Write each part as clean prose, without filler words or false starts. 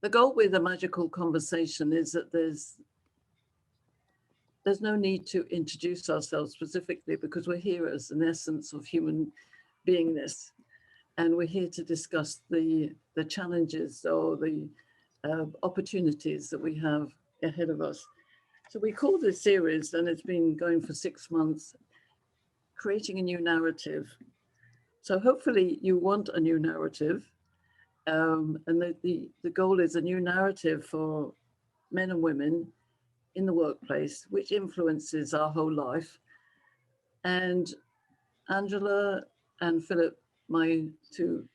The goal with a magical conversation is that there's no need to introduce ourselves specifically, because we're here as an essence of human beingness, and we're here to discuss the challenges or the opportunities that we have ahead of us. So we call this series, and it's been going for 6 months, Creating a New Narrative. So hopefully you want a new narrative, and the goal is a new narrative for men and women in the workplace, which influences our whole life. And Angela and Philip, my two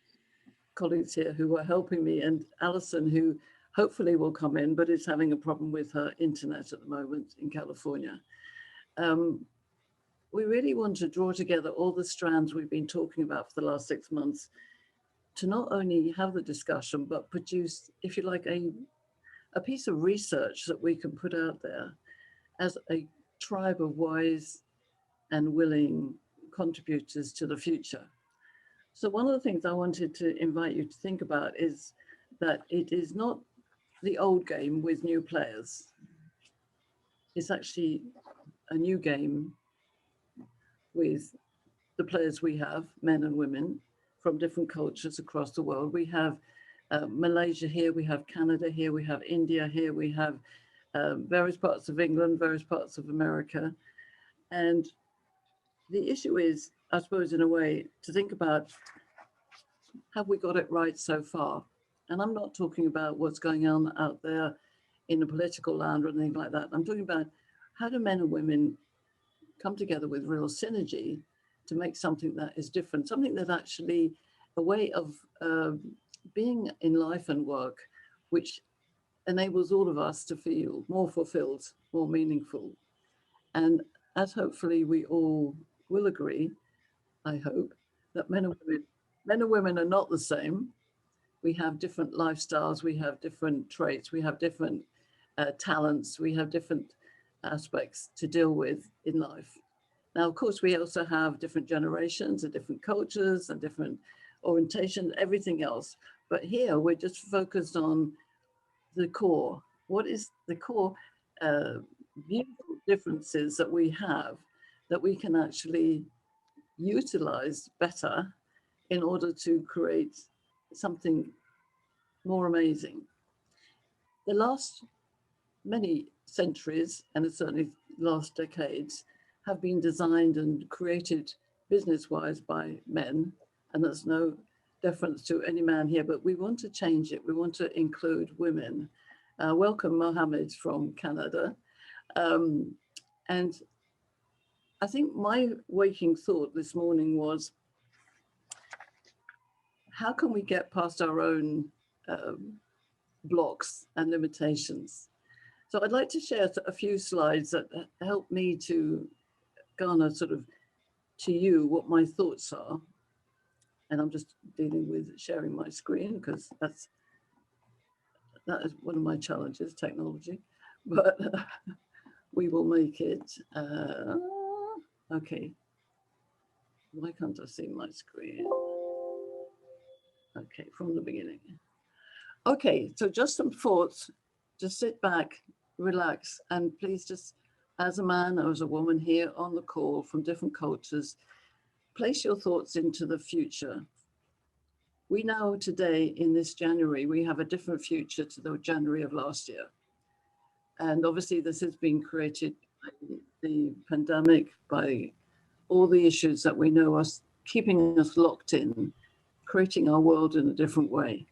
colleagues here who are helping me, and Alison, who hopefully will come in, but is having a problem with her internet at the moment in California. We really want to draw together all the strands we've been talking about for the last 6 months to not only have the discussion, but produce, if you like, a piece of research that we can put out there as a tribe of wise and willing contributors to the future. So one of the things I wanted to invite you to think about is that it is not the old game with new players. It's actually a new game with the players we have, men and women from different cultures across the world. We have Malaysia here, we have Canada here, we have India here, we have various parts of England, various parts of America. And the issue is, I suppose, in a way, to think about, have we got it right so far? And I'm not talking about what's going on out there in the political land or anything like that. I'm talking about how do men and women come together with real synergy to make something that is different, something that actually a way of being in life and work, which enables all of us to feel more fulfilled, more meaningful. And as hopefully we all will agree, I hope, that men and women are not the same. We have different lifestyles, we have different traits, we have different talents, we have different aspects to deal with in life. Now, of course, we also have different generations and different cultures and different orientations, everything else. But here we're just focused on the core. What is the core beautiful differences that we have that we can actually utilize better in order to create something more amazing? The last many centuries, and certainly last decades, have been designed and created business-wise by men, and there's no deference to any man here, but we want to change it. We want to include women. Welcome, Mohammed from Canada. And I think my waking thought this morning was, how can we get past our own blocks and limitations? So I'd like to share a few slides that help me to garner sort of to you what my thoughts are. And I'm just dealing with sharing my screen because that is one of my challenges, technology, but we will make it. Okay, why can't I see my screen? Okay, from the beginning. Okay, so just some thoughts, just sit back, relax, and please just, as a man or as a woman here on the call from different cultures, place your thoughts into the future. We know today in this January, we have a different future to the January of last year. And obviously this has been created by the pandemic, by all the issues that we know are keeping us locked in, creating our world in a different way.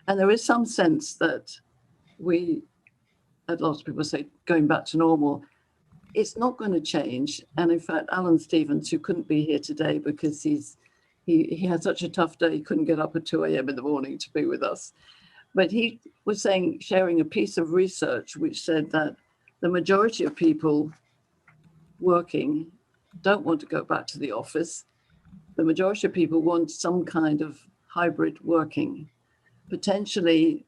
And there is some sense that we, as lots of people say, going back to normal, it's not going to change. And in fact, Alan Stevens, who couldn't be here today because he had such a tough day, he couldn't get up at 2 a.m. in the morning to be with us. But he was sharing a piece of research which said that the majority of people working don't want to go back to the office. The majority of people want some kind of hybrid working, potentially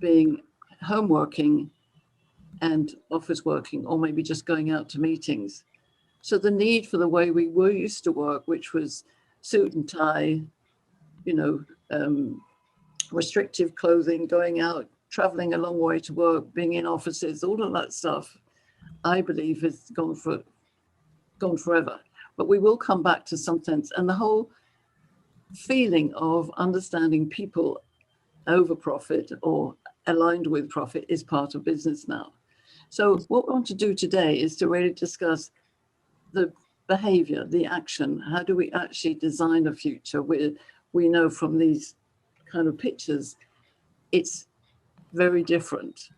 being home working and office working, or maybe just going out to meetings. So the need for the way we were used to work, which was suit and tie, restrictive clothing, going out traveling a long way to work, being in offices, all of that stuff, I believe has gone forever. But we will come back to some sense. And the whole feeling of understanding people over profit or aligned with profit is part of business now. So what we want to do today is to really discuss the behavior, the action. How do we actually design a future? We know from these kind of pictures, it's very different.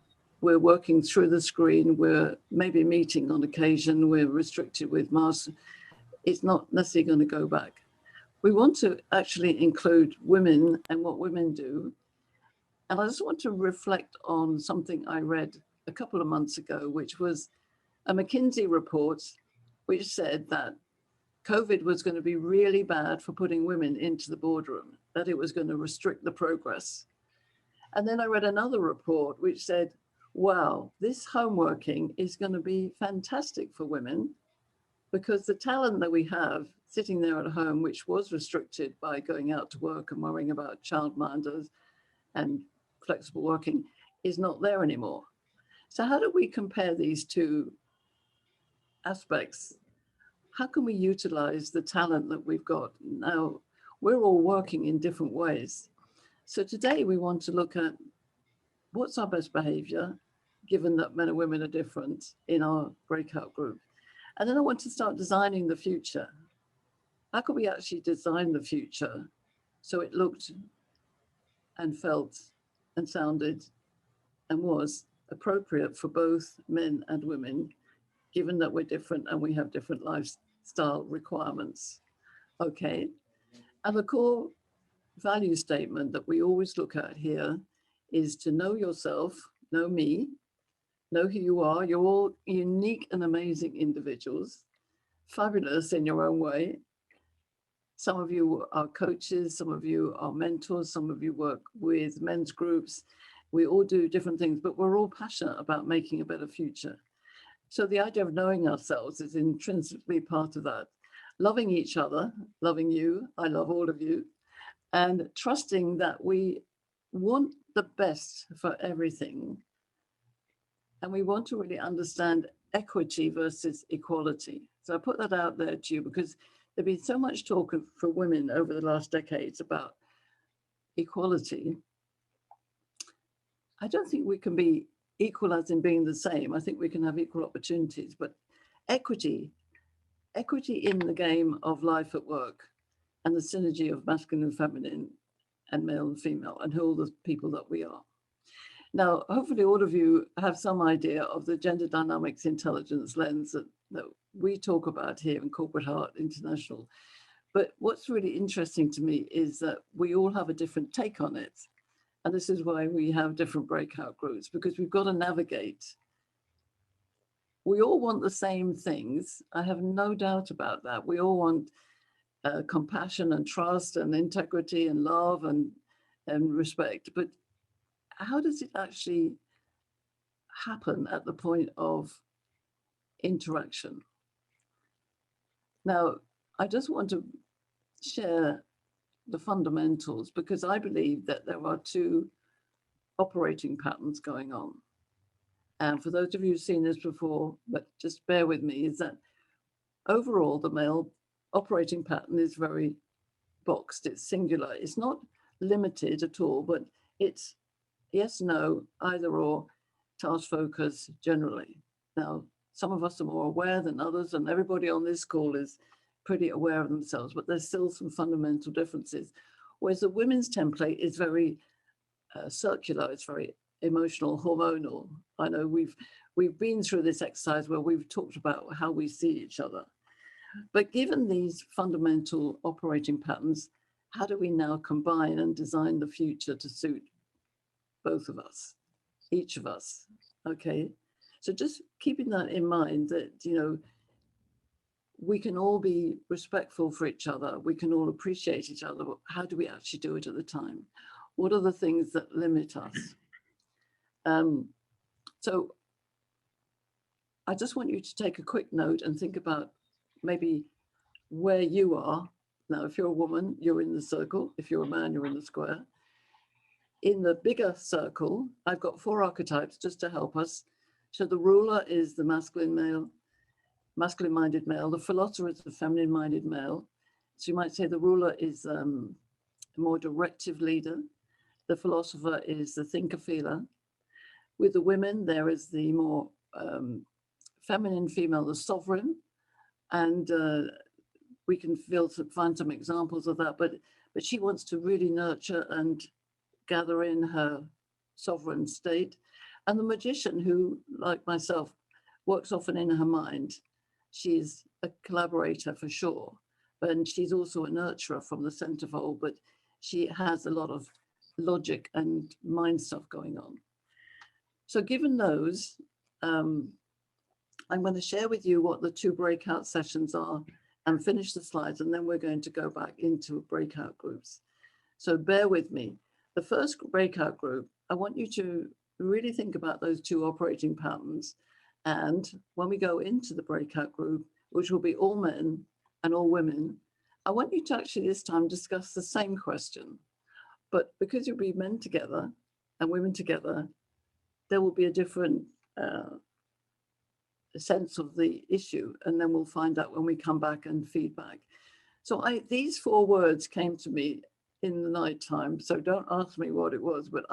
We're working through the screen. We're maybe meeting on occasion. We're restricted with masks. It's not necessarily going to go back. We want to actually include women and what women do. And I just want to reflect on something I read a couple of months ago, which was a McKinsey report, which said that COVID was going to be really bad for putting women into the boardroom, that it was going to restrict the progress. And then I read another report which said, wow, this home working is going to be fantastic for women because the talent that we have sitting there at home, which was restricted by going out to work and worrying about childminders and flexible working, is not there anymore. So how do we compare these two aspects? How can we utilize the talent that we've got? Now, we're all working in different ways. So today we want to look at what's our best behavior, given that men and women are different in our breakout group. And then I want to start designing the future. How can we actually design the future so it looked and felt and sounded and was appropriate for both men and women, given that we're different and we have different lifestyle requirements? Okay. And the core value statement that we always look at here is to know yourself, know me, know who you are. You're all unique and amazing individuals, fabulous in your own way. Some of you are coaches, some of you are mentors, some of you work with men's groups. We all do different things, but we're all passionate about making a better future. So the idea of knowing ourselves is intrinsically part of that. Loving each other, loving you, I love all of you, and trusting that we want the best for everything. And we want to really understand equity versus equality. So I put that out there to you because there's been so much talk for women over the last decades about equality. I don't think we can be equal as in being the same. I think we can have equal opportunities, but equity in the game of life at work and the synergy of masculine and feminine and male and female and all the people that we are. Now, hopefully all of you have some idea of the gender dynamics intelligence lens that we talk about here in Corporate Heart International. But what's really interesting to me is that we all have a different take on it. And this is why we have different breakout groups, because we've got to navigate. We all want the same things. I have no doubt about that. We all want compassion and trust and integrity and love and respect. But how does it actually happen at the point of interaction? Now, I just want to share the fundamentals because I believe that there are two operating patterns going on. And for those of you who've seen this before, but just bear with me, is that overall the male operating pattern is very boxed, it's singular, it's not limited at all, but it's yes, no, either or, task focus generally. Now, some of us are more aware than others, and everybody on this call is pretty aware of themselves, but there's still some fundamental differences. Whereas the women's template is very circular, it's very emotional, hormonal. I know we've been through this exercise where we've talked about how we see each other. But given these fundamental operating patterns, how do we now combine and design the future to suit both of us, each of us? Okay, so just keeping that in mind that, you know, we can all be respectful for each other. We can all appreciate each other. But how do we actually do it at the time? What are the things that limit us? So I just want you to take a quick note and think about maybe where you are. Now, if you're a woman, you're in the circle. If you're a man, you're in the square. in the bigger circle, I've got 4 archetypes just to help us. So the ruler is the masculine male, masculine-minded male. The philosopher is the feminine-minded male. So you might say the ruler is a more directive leader. The philosopher is the thinker-feeler. With the women, there is the more feminine female, the sovereign. And we can find some examples of that, but she wants to really nurture and gather in her sovereign state. And the magician, who, like myself, works often in her mind. She's a collaborator for sure, and she's also a nurturer from the centerfold, but she has a lot of logic and mind stuff going on. So given those, I'm going to share with you what the 2 breakout sessions are and finish the slides, and then we're going to go back into breakout groups. So bear with me. The first breakout group, I want you to really think about those 2 operating patterns. And when we go into the breakout group, which will be all men and all women, I want you to actually this time discuss the same question. But because you'll be men together and women together, there will be a different sense of the issue, and then we'll find out when we come back and feedback. So these 4 words came to me in the night time, so don't ask me what it was, but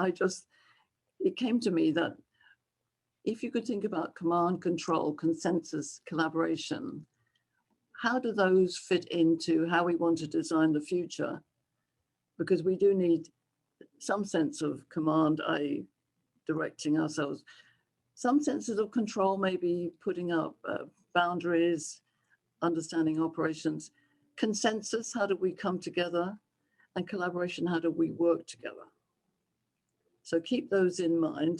it came to me that if you could think about command, control, consensus, collaboration, how do those fit into how we want to design the future? Because we do need some sense of command, i.e. directing ourselves, some senses of control, maybe putting up boundaries, understanding operations, consensus, how do we come together, and collaboration, how do we work together? So keep those in mind,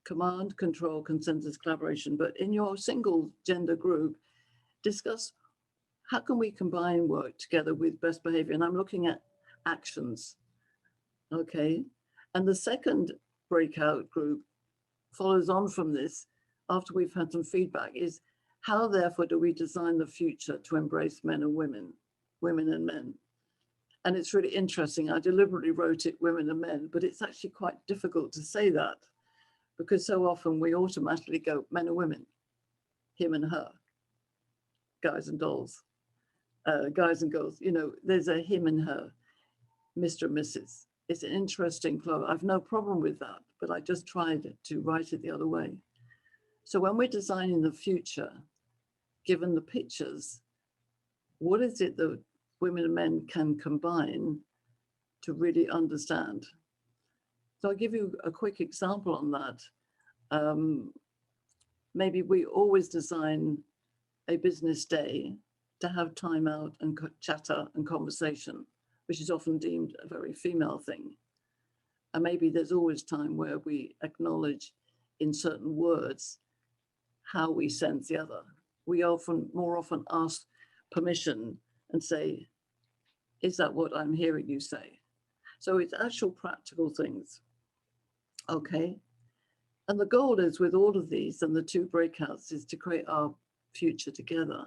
command, control, consensus, collaboration, but in your single gender group, discuss how can we combine work together with best behavior? And I'm looking at actions, okay? And the second breakout group follows on from this, after we've had some feedback, is how therefore do we design the future to embrace men and women, women and men? And it's really interesting. I deliberately wrote it women and men, but it's actually quite difficult to say that because so often we automatically go men and women, him and her, guys and dolls, guys and girls. You know, there's a him and her, Mr. and Mrs. It's an interesting flow. I've no problem with that, but I just tried to write it the other way. So when we're designing the future, given the pictures, what is it that women and men can combine to really understand? So I'll give you a quick example on that. Maybe we always design a business day to have time out and chatter and conversation, which is often deemed a very female thing. And maybe there's always time where we acknowledge in certain words how we sense the other. We more often ask permission and say, is that what I'm hearing you say? So it's actual practical things. Okay. And the goal is with all of these and the 2 breakouts is to create our future together.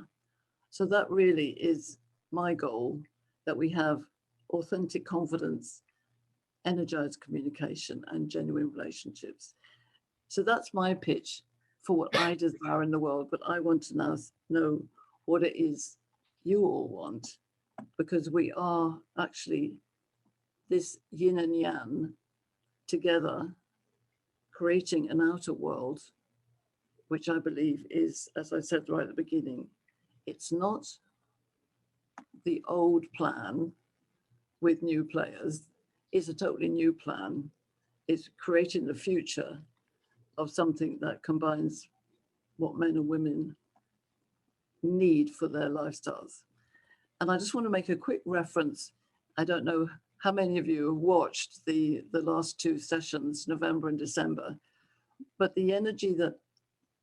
So that really is my goal, that we have authentic confidence, energized communication, and genuine relationships. So that's my pitch for what I desire in the world, but I want to now know what it is you all want, because we are actually this yin and yang together, creating an outer world, which I believe is, as I said right at the beginning, it's not the old plan with new players. It's a totally new plan. It's creating the future of something that combines what men and women need for their lifestyles. And I just want to make a quick reference. I don't know how many of you have watched the last 2 sessions, November and December, but the energy that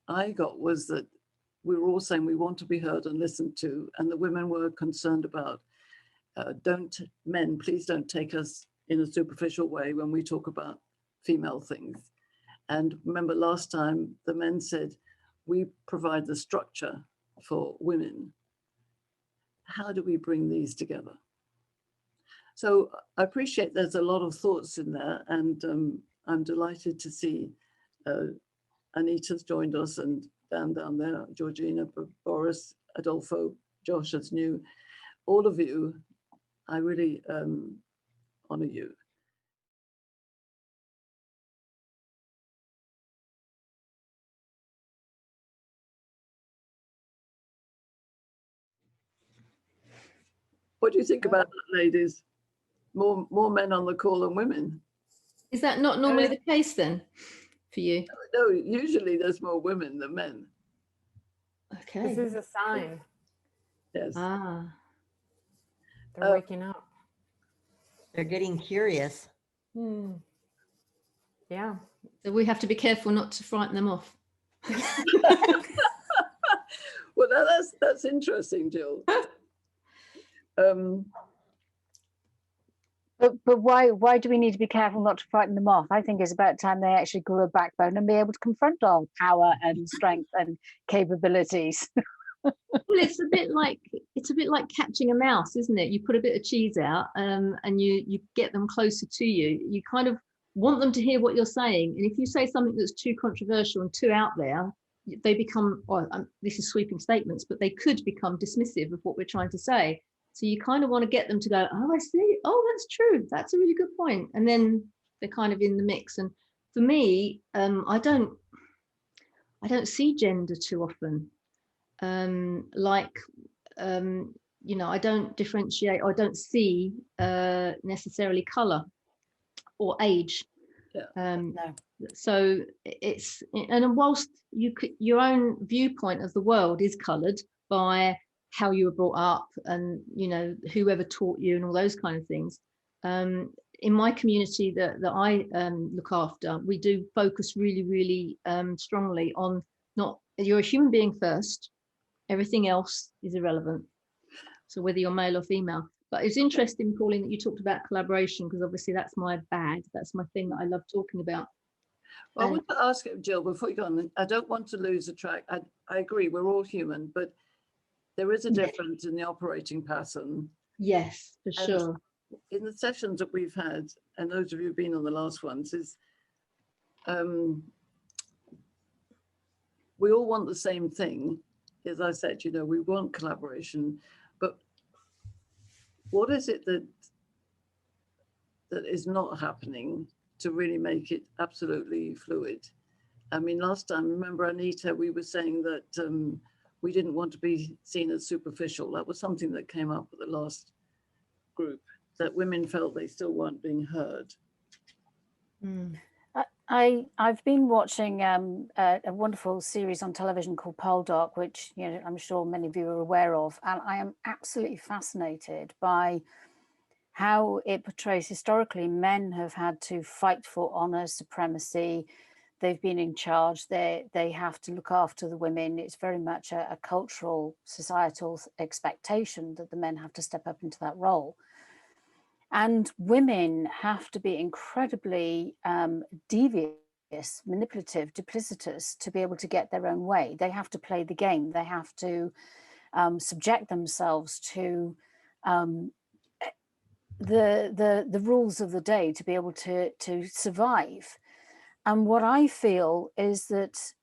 I got was that we were all saying we want to be heard and listened to, and the women were concerned about, men, please don't take us in a superficial way when we talk about female things. And remember last time, the men said, we provide the structure for women. How do we bring these together? So I appreciate there's a lot of thoughts in there, and I'm delighted to see Anita's joined us, and Dan down there, Georgina, Boris, Adolfo, Josh as new. All of you, I really honor you. What do you think about that, ladies? More men on the call than women. Is that not normally the case then for you? No, usually there's more women than men. Okay. This is a sign. Yes. Ah. They're waking up. They're getting curious. Yeah. So we have to be careful not to frighten them off. Well, that's interesting, Jill. But why do we need to be careful not to frighten them off? I think it's about time they actually grew a backbone and be able to confront our power and strength and capabilities. Well, it's a bit like catching a mouse, isn't it? You put a bit of cheese out, and you get them closer to you. You kind of want them to hear what you're saying, and if you say something that's too controversial and too out there, they become, well, this is sweeping statements, but they could become dismissive of what we're trying to say. So you kind of want to get them to go, oh, I see. Oh, that's true. That's a really good point. And then they're kind of in the mix. And for me, I don't see gender too often. You know, I don't differentiate, or I don't see necessarily color or age. Yeah. No. So it's, and whilst your own viewpoint of the world is colored by how you were brought up and, you know, whoever taught you and all those kind of things. In my community that I look after, we do focus really, really strongly on you're a human being first, everything else is irrelevant. So whether you're male or female. But it's interesting, Pauline, that you talked about collaboration, because obviously that's my bag. That's my thing that I love talking about. Well, I want to ask Jill, before you go on, I don't want to lose the track. I agree, we're all human, but there is a difference in the operating pattern. Yes, for sure. In the sessions that we've had, and those of you who've been on the last ones, is we all want the same thing. As I said, you know, we want collaboration, but what is it that is not happening to really make it absolutely fluid? I mean, last time, remember, Anita, we were saying that we didn't want to be seen as superficial. That was something that came up at the last group, that women felt they still weren't being heard. I've been watching a wonderful series on television called Poldark, which, you know, I'm sure many of you are aware of, and I am absolutely fascinated by how it portrays historically men have had to fight for honor, supremacy. They've been in charge. They have to look after the women. It's very much a cultural, societal expectation that the men have to step up into that role. And women have to be incredibly devious, manipulative, duplicitous to be able to get their own way. They have to play the game. They have to subject themselves to the rules of the day to be able to survive. And what I feel is that,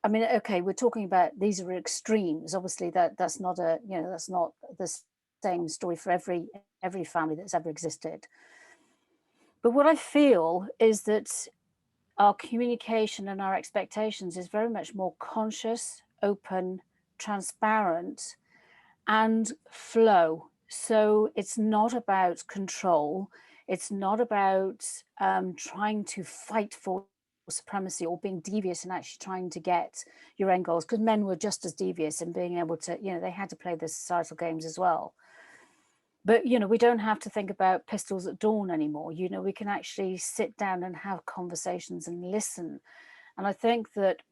I mean, okay, we're talking about, these are extremes. Obviously, that's not that's not the same story for every family that's ever existed. But what I feel is that our communication and our expectations is very much more conscious, open, transparent, and flow. So it's not about control. It's not about trying to fight for supremacy or being devious and actually trying to get your end goals, because men were just as devious in being able to, you know, they had to play the societal games as well. But, you know, we don't have to think about pistols at dawn anymore. You know, we can actually sit down and have conversations and listen. And I think that,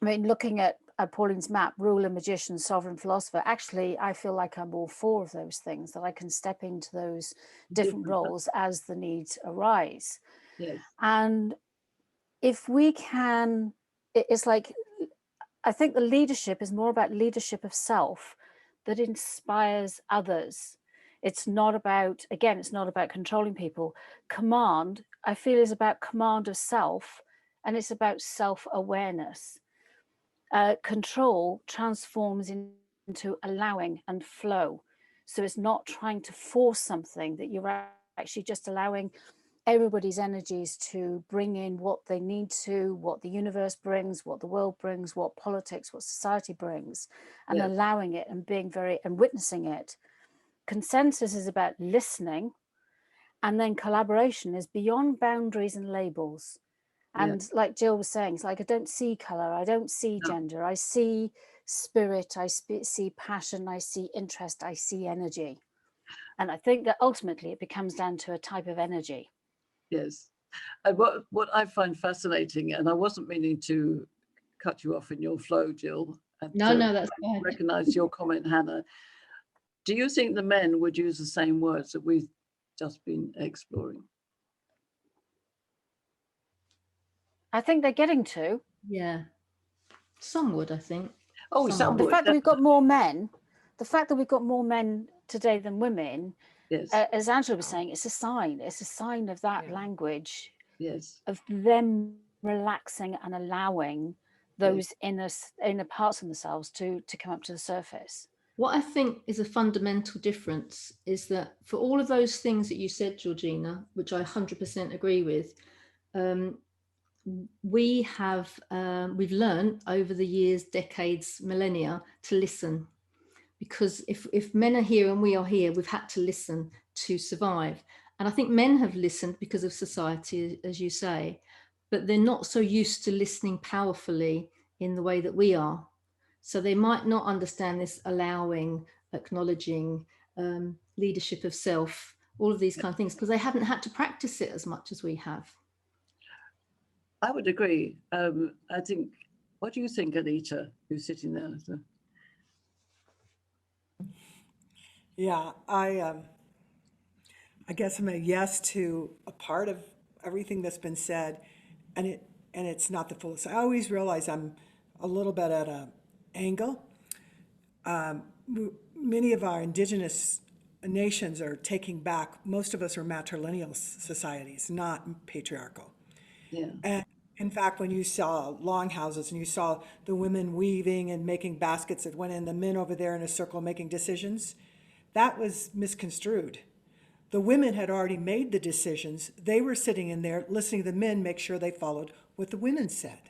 I mean, looking at Pauline's map, ruler, magician, sovereign, philosopher, actually, I feel like I'm all four of those things, that I can step into those different roles as the needs arise. Yes. And if we can, it's like, I think the leadership is more about leadership of self that inspires others. It's not about, again, it's not about controlling people. Command, I feel, is about command of self, and it's about self-awareness. Control transforms into allowing and flow. So it's not trying to force something, that you're actually just allowing everybody's energies to bring in what they need to, what the universe brings, what the world brings, what politics, what society brings, and Yes. allowing it and being very, and witnessing it. Consensus is about listening, and then collaboration is beyond boundaries and labels. And like Jill was saying, it's like, I don't see color, I don't see No. gender, I see spirit, I see passion, I see interest, I see energy. And I think that ultimately it becomes down to a type of energy. Yes. And what I find fascinating, and I wasn't meaning to cut you off in your flow, Jill, and No, that's I fine. recognize your comment, Hannah. Do you think the men would use the same words that we've just been exploring? I think they're getting to. Yeah. Some would, I think. Oh, some The would. fact that we've got more men, the fact that we've got more men today than women, Yes. as Angela was saying, it's a sign. It's a sign of that Yeah. language, Yes. of them relaxing and allowing those inner parts of themselves to come up to the surface. What I think is a fundamental difference is that for all of those things that you said, Georgina, which I 100% agree with, we've learned over the years, decades, millennia, to listen. Because if men are here and we are here, we've had to listen to survive. And I think men have listened because of society, as you say, but they're not so used to listening powerfully in the way that we are. So they might not understand this allowing, acknowledging, leadership of self, all of these kind of things, because they haven't had to practice it as much as we have. I would agree. I think, what do you think, Anita, who's sitting there? Yeah, I guess I'm a yes to a part of everything that's been said, and it's not the fullest. I always realize I'm a little bit at an angle. Many of our indigenous nations are taking back. Most of us are matrilineal societies, not patriarchal. Yeah. And in fact, when you saw longhouses and you saw the women weaving and making baskets that went in, the men over there in a circle making decisions, that was misconstrued. The women had already made the decisions. They were sitting in there listening to the men make sure they followed what the women said.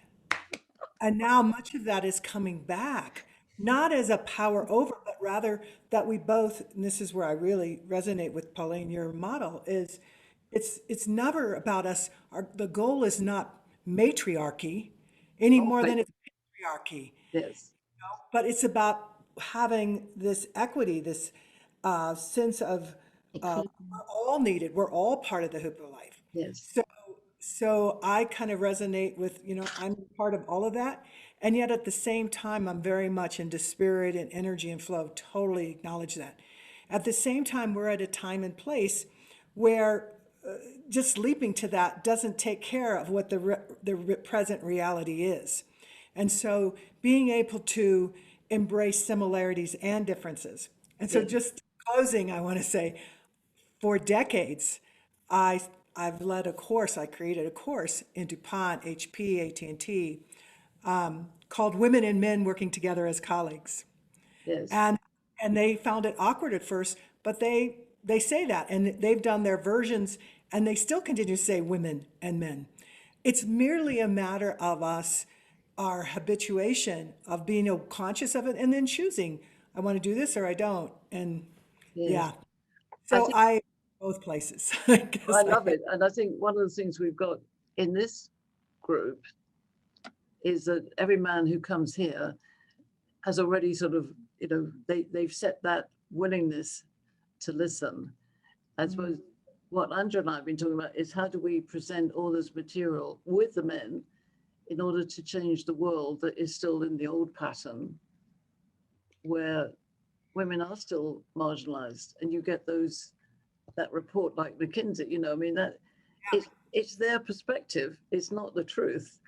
And now much of that is coming back, not as a power over, but rather that we both, and this is where I really resonate with Pauline, your model, is it's never about us. The goal is not matriarchy any more than it's patriarchy. Yes. But it's about having this equity, this sense of we're all needed. We're all part of the Hoopoe life. Yes. So I kind of resonate with, I'm part of all of that. And yet at the same time, I'm very much into spirit and energy and flow, totally acknowledge that. At the same time, we're at a time and place where just leaping to that doesn't take care of what the present reality is. And so being able to embrace similarities and differences. And so just closing, I want to say, for decades, I've led a course, I created a course in DuPont, HP, AT&T, called Women and Men Working Together as Colleagues. Yes. And they found it awkward at first, but they say that, and they've done their versions, and they still continue to say women and men. It's merely a matter of us, our habituation of being conscious of it, and then choosing, I want to do this or I don't. And Yes. yeah, I so think- both places. I guess I love it. And I think one of the things we've got in this group is that every man who comes here has already sort of, they've set that willingness to listen. I suppose what Andrea and I have been talking about is how do we present all this material with the men in order to change the world that is still in the old pattern where women are still marginalized, and you get that report like McKinsey, it's their perspective, it's not the truth.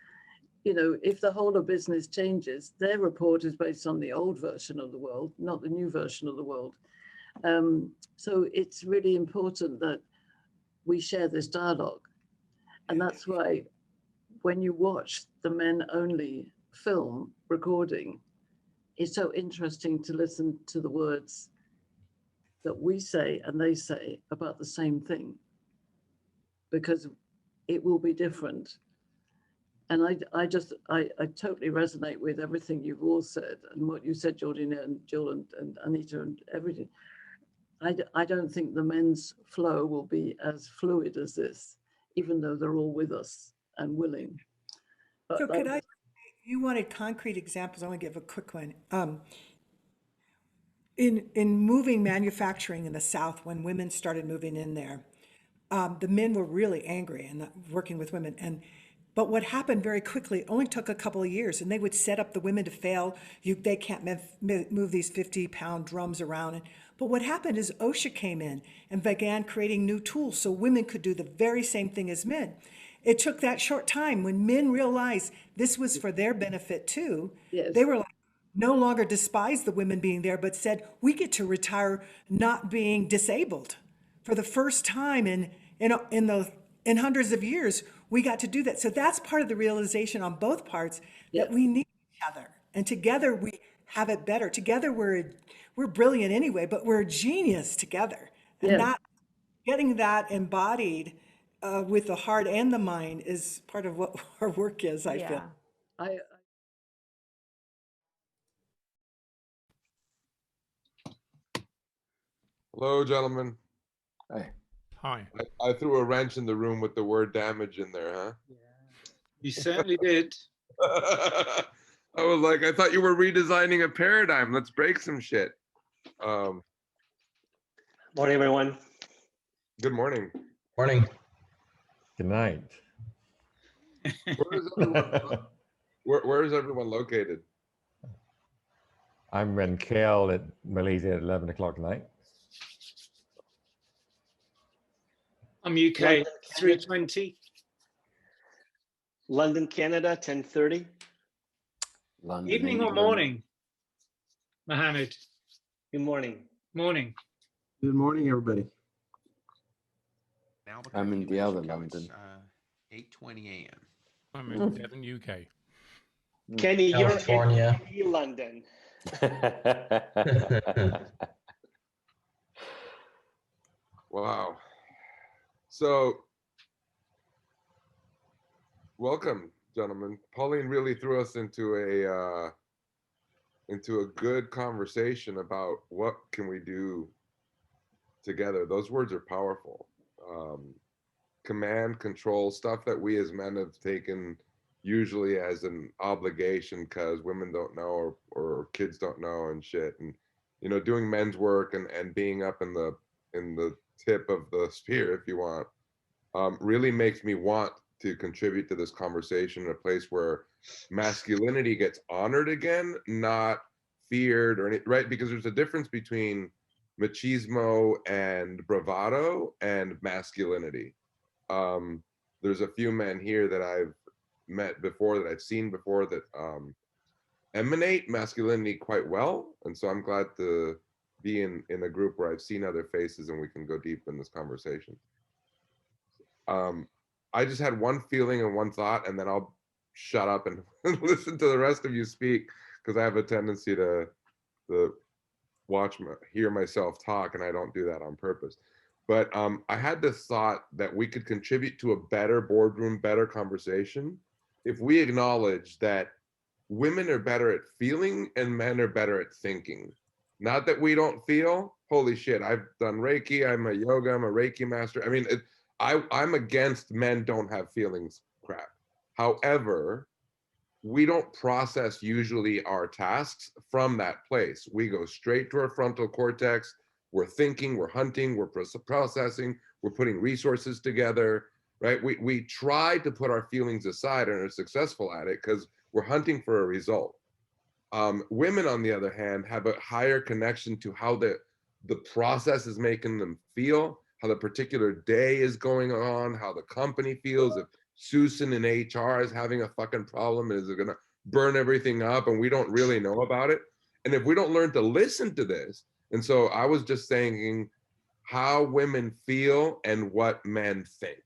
If the whole of business changes, their report is based on the old version of the world, not the new version of the world. So it's really important that we share this dialogue. And that's why when you watch the men only film recording, it's so interesting to listen to the words that we say and they say about the same thing, because it will be different. And I totally resonate with everything you've all said and what you said, Georgina and Jill and Anita and everything. I don't think the men's flow will be as fluid as this, even though they're all with us and willing. But So could I, you wanted concrete examples, I want to give a quick one. In moving manufacturing in the South, when women started moving in there, the men were really angry and working with women. But what happened very quickly, it only took a couple of years, and they would set up the women to fail. They can't move these 50-pound drums around. But what happened is OSHA came in and began creating new tools so women could do the very same thing as men. It took that short time when men realized this was for their benefit too. Yes. They were like, no longer despised the women being there, but said, we get to retire not being disabled. For the first time in hundreds of years, we got to do that. So that's part of the realization on both parts that we need each other, and together we have it better. Together we're brilliant anyway, but we're a genius together. And not getting that embodied with the heart and the mind is part of what our work is, I feel. Hello, gentlemen. Hi. Hi. I threw a wrench in the room with the word damage in there, huh? You certainly did. I was like, I thought you were redesigning a paradigm. Let's break some shit. Morning, everyone. Good morning. Morning. Good night. Where is everyone located? I'm in KL at Malaysia at 11 o'clock tonight. I'm UK, 3:20. London, Canada, 10:30. London, evening or morning, Mohammed? Good morning. Morning. Good morning, everybody. I'm in Devon, London. 8:20 a.m. I'm in Devon, UK. Kenny, California. You're in London. Wow. So, welcome, gentlemen. Pauline really threw us into a good conversation about what can we do together. Those words are powerful. Command, control, stuff that we as men have taken usually as an obligation because women don't know or kids don't know and shit. And you know, doing men's work and being up in the tip of the spear, if you want, really makes me want to contribute to this conversation in a place where masculinity gets honored again, not feared or anything, right? Because there's a difference between machismo and bravado and masculinity. There's a few men here that I've met before, that I've seen before, that emanate masculinity quite well. And so I'm glad to be in a group where I've seen other faces and we can go deep in this conversation. I just had one feeling and one thought, and then I'll shut up and listen to the rest of you speak, because I have a tendency to hear myself talk, and I don't do that on purpose. But I had this thought that we could contribute to a better boardroom, better conversation, if we acknowledge that women are better at feeling and men are better at thinking. Not that we don't feel. Holy shit, I've done Reiki, I'm a yoga, I'm a Reiki master. I mean, I'm against men don't have feelings crap. However, we don't process usually our tasks from that place. We go straight to our frontal cortex. We're thinking, we're hunting, we're processing, we're putting resources together, right? We try to put our feelings aside and are successful at it because we're hunting for a result. Women, on the other hand, have a higher connection to how the process is making them feel, how the particular day is going on, how the company feels. If Susan in HR is having a fucking problem, is it gonna burn everything up and we don't really know about it? And if we don't learn to listen to this And so I was just saying how women feel and what men think.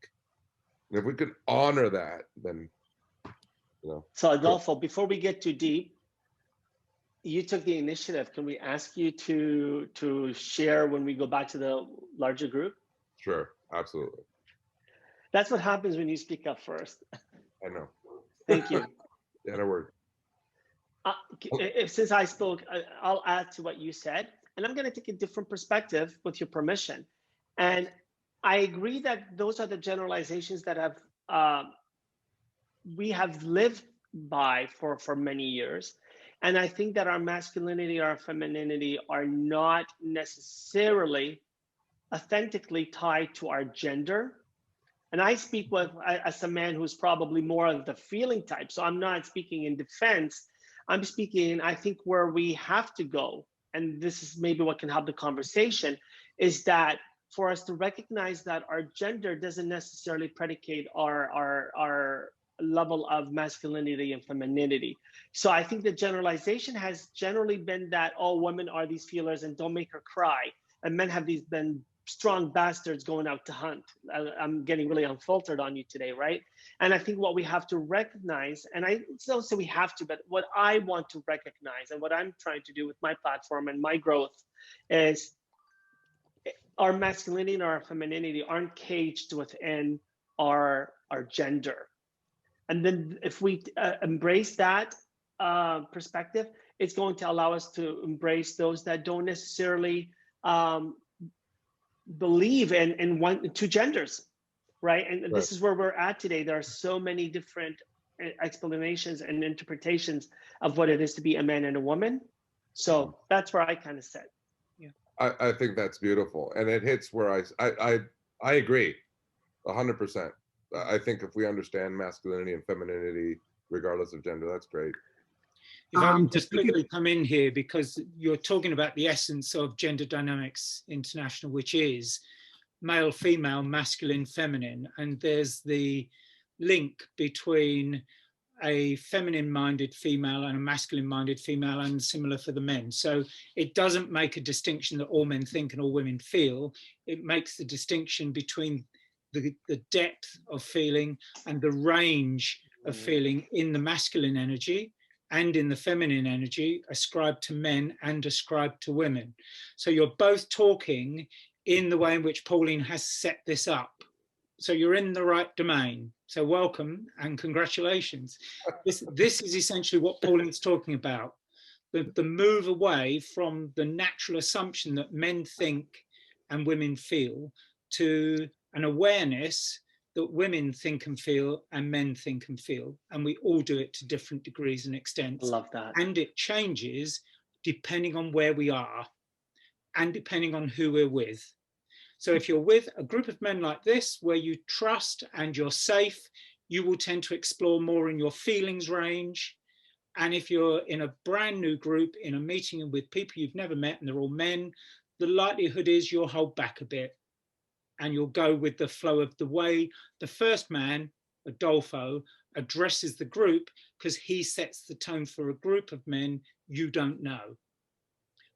And if we could honor that, then, you know. So Adolfo, before we get too deep, you took the initiative. Can we ask you to share when we go back to the larger group? Sure, absolutely. That's what happens when you speak up first. I know. Thank you. Yeah, no word. Since I spoke, I'll add to what you said, and I'm going to take a different perspective with your permission. And I agree that those are the generalizations that we have lived by for many years. And I think that our masculinity, our femininity are not necessarily authentically tied to our gender. And I speak as a man who's probably more of the feeling type. So I'm not speaking in defense. I'm speaking, I think, where we have to go, and this is maybe what can help the conversation, is that for us to recognize that our gender doesn't necessarily predicate our level of masculinity and femininity. So I think the generalization has generally been that all women are these feelers and don't make her cry, and men have these been strong bastards going out to hunt. I'm getting really unfiltered on you today, right? And I think what we have to recognize, and I don't say we have to, but what I want to recognize and what I'm trying to do with my platform and my growth is our masculinity and our femininity aren't caged within our gender. And then if we embrace that perspective, it's going to allow us to embrace those that don't necessarily believe in two genders, right? And this is where we're at today. There are so many different explanations and interpretations of what it is to be a man and a woman. So that's where I kind of sit. Yeah, I think that's beautiful, and it hits where I agree 100%. I think if we understand masculinity and femininity, regardless of gender, that's great. If I can just quickly come in here, because you're talking about the essence of Gender Dynamics International, which is male, female, masculine, feminine. And there's the link between a feminine-minded female and a masculine-minded female, and similar for the men. So it doesn't make a distinction that all men think and all women feel. It makes the distinction between the depth of feeling and the range of feeling in the masculine energy and in the feminine energy ascribed to men and ascribed to women. So you're both talking in the way in which Pauline has set this up. So you're in the right domain. So welcome and congratulations. This is essentially what Pauline's talking about. The move away from the natural assumption that men think and women feel to an awareness that women think and feel and men think and feel, and we all do it to different degrees and extents. I love that. And it changes depending on where we are and depending on who we're with. So if you're with a group of men like this, where you trust and you're safe, you will tend to explore more in your feelings range. And if you're in a brand new group, in a meeting with people you've never met and they're all men, the likelihood is you'll hold back a bit and you'll go with the flow of the way the first man, Adolfo, addresses the group, because he sets the tone for a group of men you don't know.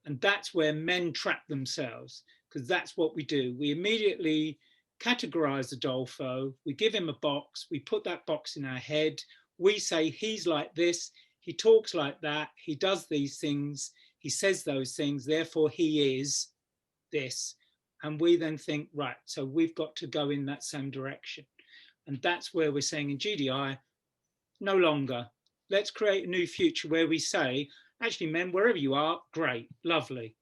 And that's where men trap themselves, because that's what we do. We immediately categorize Adolfo, we give him a box, we put that box in our head, we say he's like this, he talks like that, he does these things, he says those things, therefore he is this. And we then think, right, so we've got to go in that same direction. And that's where we're saying in GDI, no longer. Let's create a new future where we say, actually, men, wherever you are, great, lovely.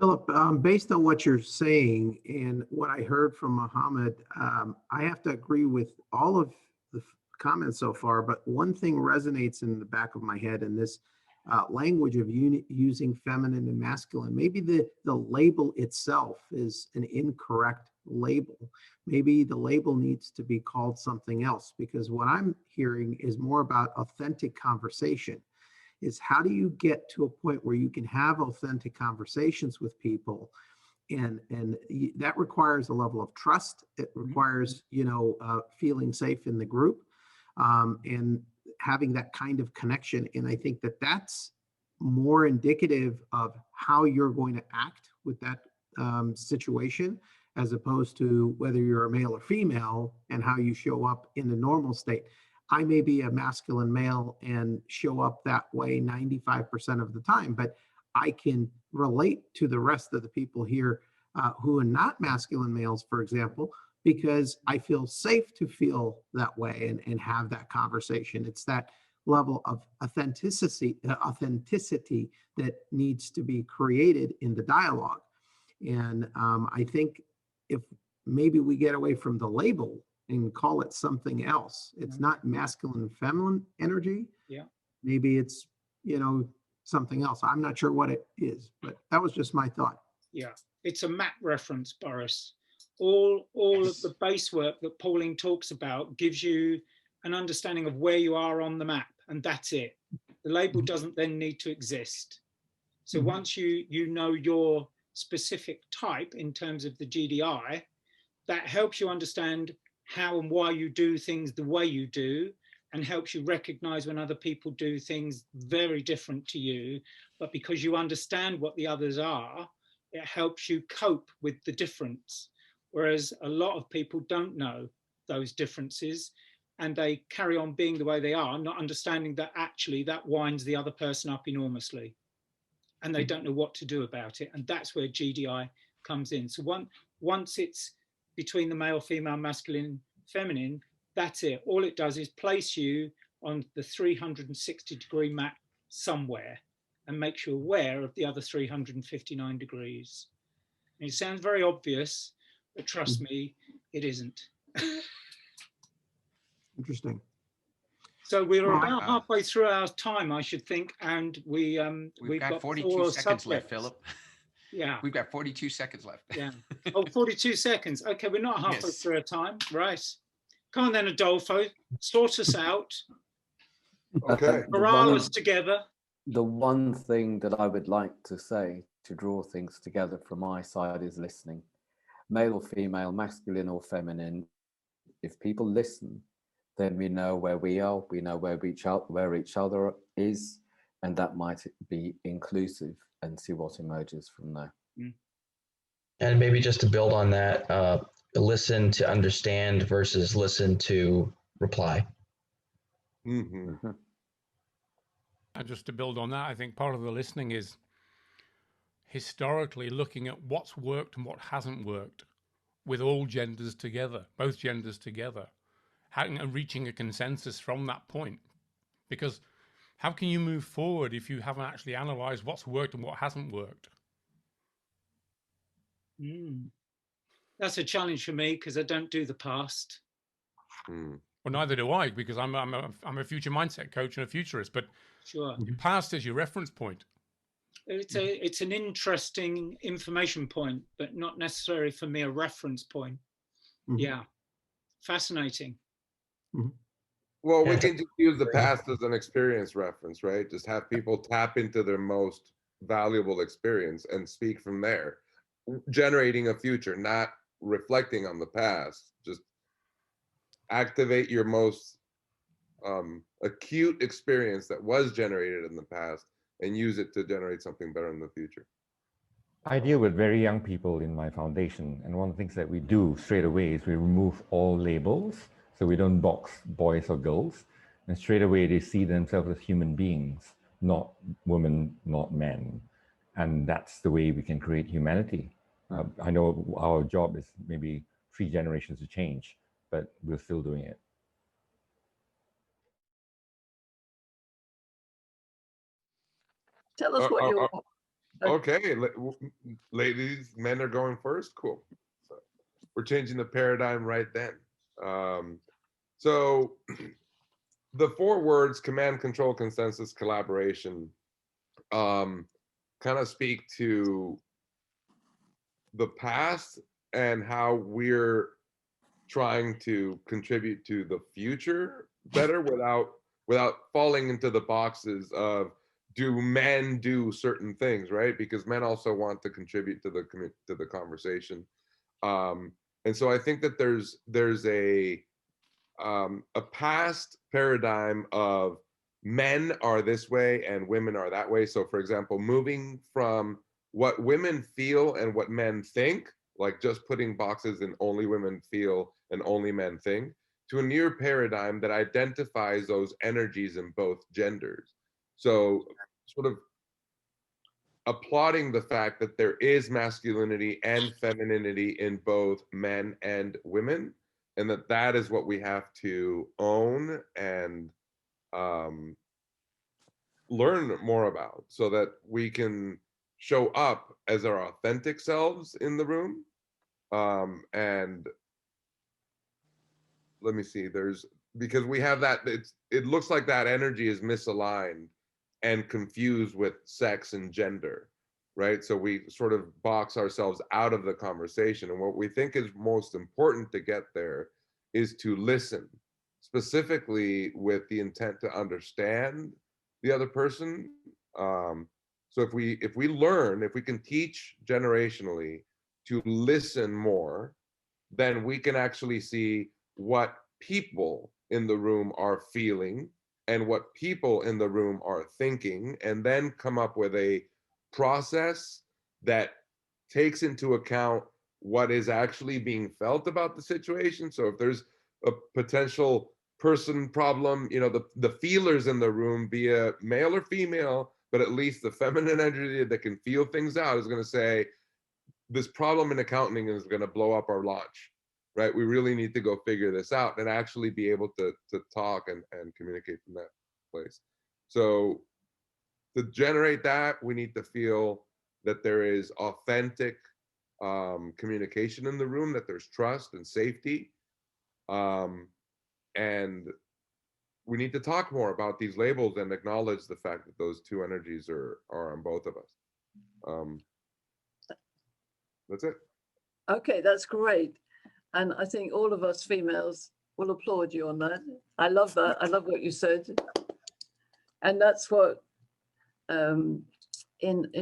Philip, based on what you're saying and what I heard from Mohammed, I have to agree with all of the comments so far, but one thing resonates in the back of my head, and this language of using feminine and masculine. Maybe the label itself is an incorrect label. Maybe the label needs to be called something else, because what I'm hearing is more about authentic conversation. Is how do you get to a point where you can have authentic conversations with people, and that requires a level of trust. It requires, feeling safe in the group, and having that kind of connection. And I think that that's more indicative of how you're going to act with that situation, as opposed to whether you're a male or female and how you show up in the normal state. I may be a masculine male and show up that way 95% of the time, but I can relate to the rest of the people here who are not masculine males, for example, because I feel safe to feel that way and have that conversation. It's that level of authenticity that needs to be created in the dialogue. And I think if maybe we get away from the label and call it something else, it's not masculine and feminine energy. Yeah. Maybe it's, something else. I'm not sure what it is, but that was just my thought. Yeah, it's a map reference, Boris. All of the base work that Pauline talks about gives you an understanding of where you are on the map, and that's it. The label doesn't then need to exist. So once you know your specific type in terms of the GDI, that helps you understand how and why you do things the way you do, and helps you recognize when other people do things very different to you. But because you understand what the others are, it helps you cope with the difference. Whereas a lot of people don't know those differences, and they carry on being the way they are, not understanding that actually that winds the other person up enormously, and they don't know what to do about it. And that's where GDI comes in. So once it's between the male, female, masculine, feminine, that's it. All it does is place you on the 360-degree map somewhere and makes you aware of the other 359 degrees. And it sounds very obvious, but trust me, it isn't. Interesting. So we're about halfway through our time, I should think, and we've got 42 seconds left, Philip. Yeah. We've got 42 seconds left. Yeah. Oh, 42 seconds. Okay, we're not halfway through our time. Right. Come on then, Adolfo. Sort us out. Okay. Corral us together. The one thing that I would like to say to draw things together from my side is listening. Male or female, masculine or feminine. If people listen, then we know where we are, we know where each other is, and that might be inclusive, and see what emerges from there. And maybe just to build on that, listen to understand versus listen to reply. And just to build on that, I think part of the listening is historically looking at what's worked and what hasn't worked with all genders together, both genders together, and reaching a consensus from that point. Because how can you move forward if you haven't actually analyzed what's worked and what hasn't worked? That's a challenge for me because I don't do the past. Well, neither do I, because I'm a future mindset coach and a futurist. But sure, your past is your reference point. It's an interesting information point, but not necessarily for me a reference point. Yeah, fascinating. Well, we can just use the past as an experience reference, right? Just have people tap into their most valuable experience and speak from there, generating a future, not reflecting on the past. Just activate your most acute experience that was generated in the past and use it to generate something better in the future. I deal with very young people in my foundation, and one of the things that we do straight away is we remove all labels, so we don't box boys or girls, and straight away they see themselves as human beings, not women, not men, and that's the way we can create humanity. I know our job is maybe 3 generations to change, but we're still doing it. Tell us what you're... Okay, ladies, men are going first. Cool. So we're changing the paradigm right then. So the 4 words: command, control, consensus, collaboration, kind of speak to the past and how we're trying to contribute to the future better without falling into the boxes of, do men do certain things, right? Because men also want to contribute to the conversation, and so I think that there's a past paradigm of men are this way and women are that way. So for example, moving from what women feel and what men think, like just putting boxes in only women feel and only men think, to a near paradigm that identifies those energies in both genders. So sort of applauding the fact that there is masculinity and femininity in both men and women, and that that is what we have to own and learn more about, so that we can show up as our authentic selves in the room. And let me see, because we have that, it looks like that energy is misaligned and confused with sex and gender, right? So we sort of box ourselves out of the conversation. And what we think is most important to get there is to listen, specifically with the intent to understand the other person. So if we can teach generationally to listen more, then we can actually see what people in the room are feeling and what people in the room are thinking, and then come up with a process that takes into account what is actually being felt about the situation. So if there's a potential person problem, the feelers in the room, be a male or female, but at least the feminine energy that can feel things out is going to say, this problem in accounting is going to blow up our launch, right? We really need to go figure this out and actually be able to talk and communicate from that place. So to generate that, we need to feel that there is authentic communication in the room, that there's trust and safety. And we need to talk more about these labels and acknowledge the fact that those two energies are on both of us. That's it. Okay, that's great. And I think all of us females will applaud you on that. I love that. I love what you said. And that's what in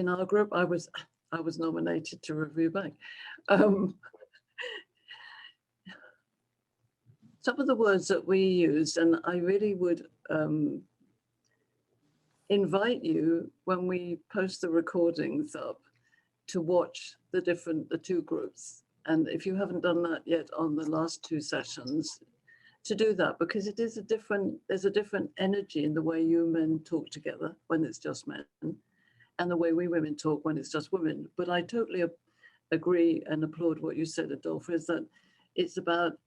our group I was nominated to review back. Some of the words that we used, and I really would invite you when we post the recordings up to watch the two groups. And if you haven't done that yet on the last two sessions, to do that, because there's a different energy in the way you men talk together when it's just men, and the way we women talk when it's just women. But I totally agree and applaud what you said, Adolphe, is that it's about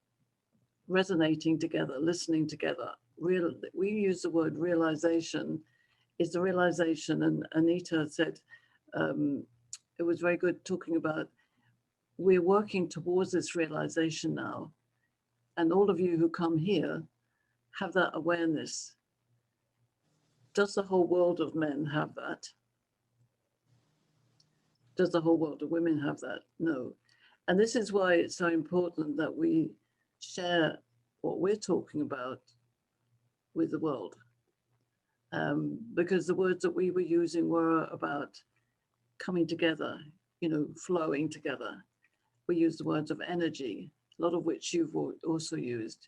resonating together, listening together. We use the word realization. Is the realization, and Anita said, it was very good talking about, we're working towards this realization now. And all of you who come here have that awareness. Does the whole world of men have that? Does the whole world of women have that? No. And this is why it's so important that we share what we're talking about with the world. Because the words that we were using were about coming together, flowing together. We use the words of energy, a lot of which you've also used,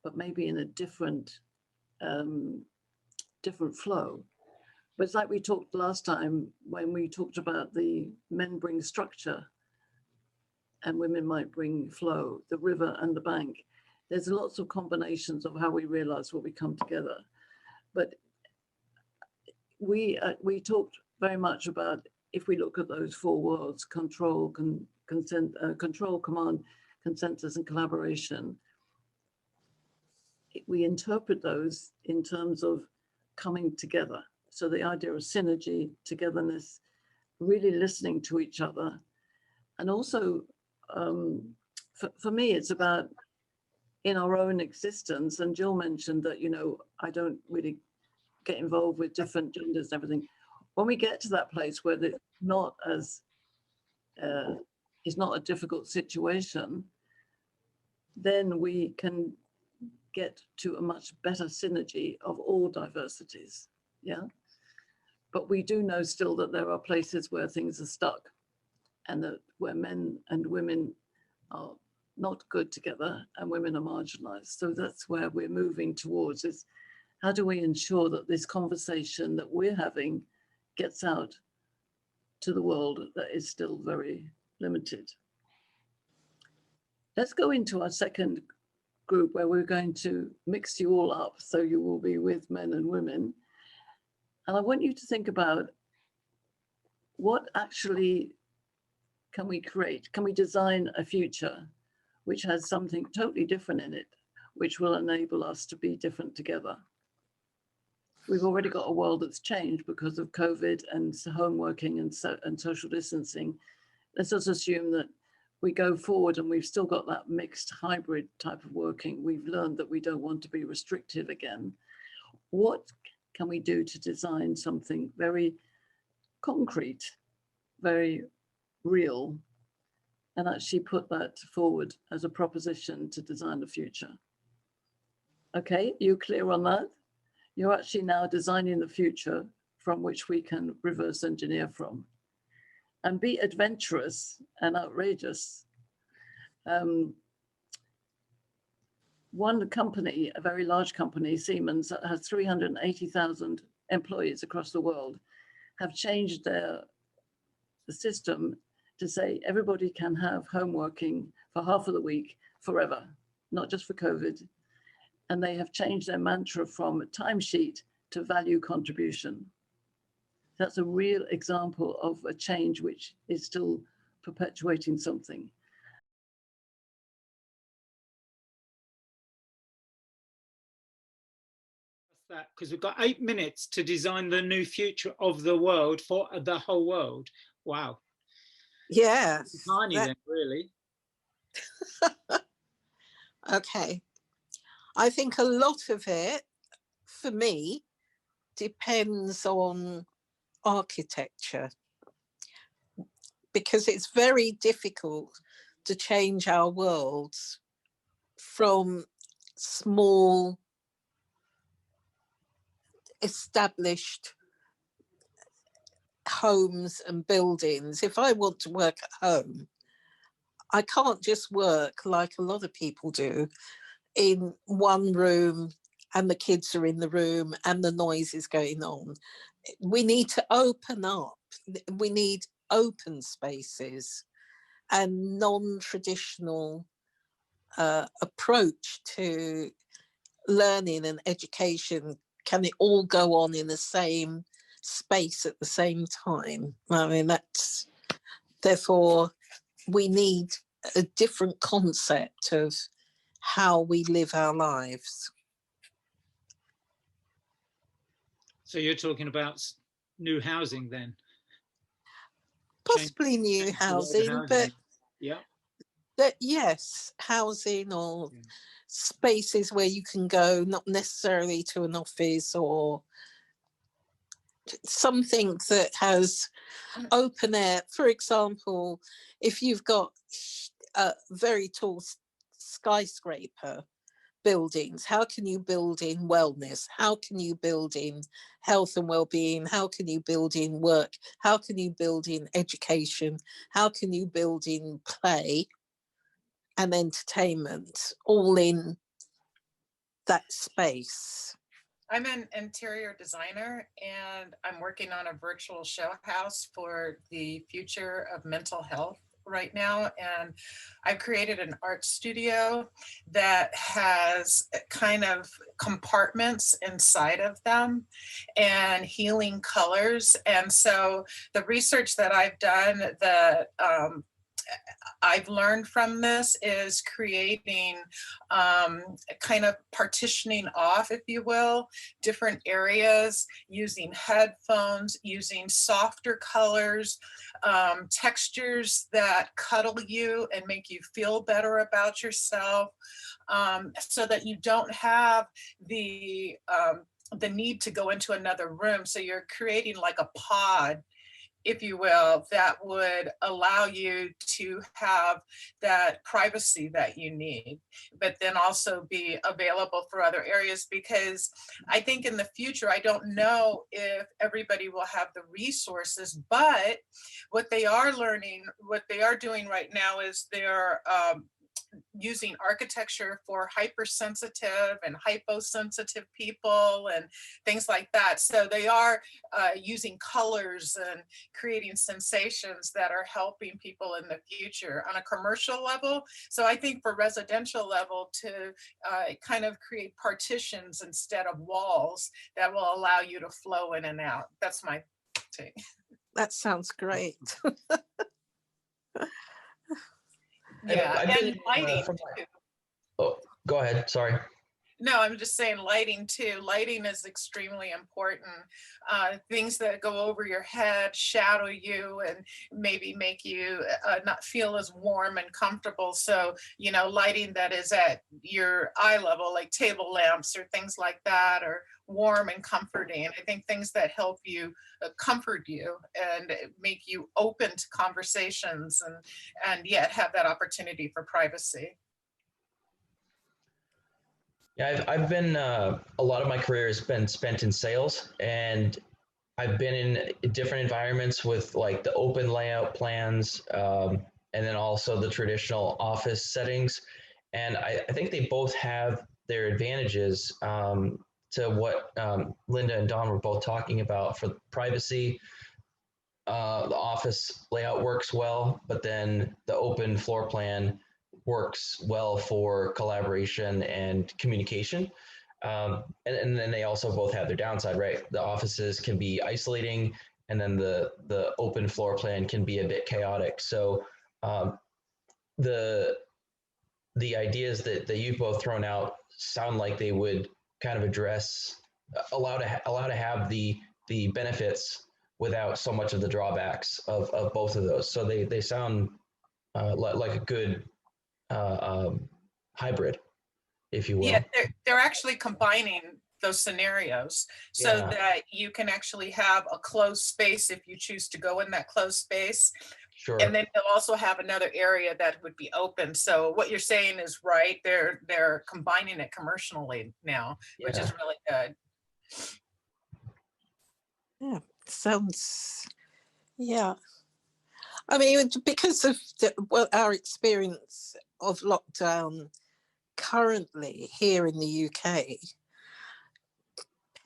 but maybe in a different flow. But it's like we talked last time when we talked about the men bring structure and women might bring flow, the river and the bank. There's lots of combinations of how we realize what we come together. But we talked very much about, if we look at those four worlds, control, control, command, consensus, and collaboration, we interpret those in terms of coming together. So the idea of synergy, togetherness, really listening to each other. And also, for me, it's about in our own existence. And Jill mentioned that, I don't really get involved with different genders and everything. When we get to that place where it's not a difficult situation, then we can get to a much better synergy of all diversities. Yeah. But we do know still that there are places where things are stuck, and that where men and women are not good together and women are marginalized. So that's where we're moving towards, is how do we ensure that this conversation that we're having gets out to the world that is still very limited? Let's go into our second group where we're going to mix you all up so you will be with men and women. And I want you to think about what actually can we create? Can we design a future which has something totally different in it, which will enable us to be different together? We've already got a world that's changed because of COVID and home working and social distancing. Let's just assume that we go forward and we've still got that mixed hybrid type of working. We've learned that we don't want to be restrictive again. What can we do to design something very concrete, very real, and actually put that forward as a proposition to design the future? Okay, you clear on that? You're actually now designing the future from which we can reverse engineer from. And be adventurous and outrageous. One company, a very large company, Siemens, that has 380,000 employees across the world, have changed the system to say everybody can have home working for half of the week forever, not just for COVID. And they have changed their mantra from timesheet to value contribution. That's a real example of a change which is still perpetuating something. That because we've got 8 minutes to design the new future of the world for the whole world. Wow. Yeah. Tiny then, really. Okay. I think a lot of it, for me, depends on architecture, because it's very difficult to change our worlds from small, established homes and buildings. If I want to work at home, I can't just work like a lot of people do in one room and the kids are in the room and the noise is going on. We need to open up. We need open spaces and non-traditional approach to learning and education. Can it all go on in the same space at the same time? I mean, therefore we need a different concept of how we live our lives. So you're talking about new housing then? Possibly new housing, but yeah, yes, housing or spaces where you can go, not necessarily to an office, or something that has open air. For example, if you've got a very tall skyscraper buildings, how can you build in wellness? How can you build in health and well-being? How can you build in work? How can you build in education? How can you build in play and entertainment, all in that space? I'm an interior designer and I'm working on a virtual show house for the future of mental health right now. And I've created an art studio that has kind of compartments inside of them and healing colors. And so the research that I've done that I've learned from this is creating kind of partitioning off, if you will, different areas, using headphones, using softer colors, textures that cuddle you and make you feel better about yourself, so that you don't have the need to go into another room. So you're creating like a pod, if you will, that would allow you to have that privacy that you need, but then also be available for other areas. Because I think in the future, I don't know if everybody will have the resources, but what they are learning, what they are doing right now is they're using architecture for hypersensitive and hyposensitive people and things like that. So they are using colors and creating sensations that are helping people in the future on a commercial level. So I think for residential level to kind of create partitions instead of walls that will allow you to flow in and out. That's my take. That sounds great. Yeah, and lighting. Oh, go ahead. Sorry. No, I'm just saying lighting too. Lighting is extremely important. Things that go over your head, shadow you, and maybe make you not feel as warm and comfortable. So, you know, lighting that is at your eye level, like table lamps or things like that, or warm and comforting. I think things that help you comfort you and make you open to conversations and yet have that opportunity for privacy. Yeah, I've been a lot of my career has been spent in sales, and I've been in different environments with like the open layout plans, and then also the traditional office settings. And I think they both have their advantages to what Linda and Don were both talking about for privacy. The office layout works well, but then the open floor plan works well for collaboration and communication. And then they also both have their downside, right? The offices can be isolating, and then the open floor plan can be a bit chaotic. So the ideas that you've both thrown out sound like they would kind of address, allow to have the benefits without so much of the drawbacks of both of those. So they sound like a good hybrid, if you will. Yeah, they're actually combining those scenarios so that you can actually have a closed space if you choose to go in that closed space. Sure. And then they'll also have another area that would be open. So what you're saying is right. They're combining it commercially now, which is really good. Yeah, sounds, yeah. I mean, because of our experience of lockdown currently here in the UK,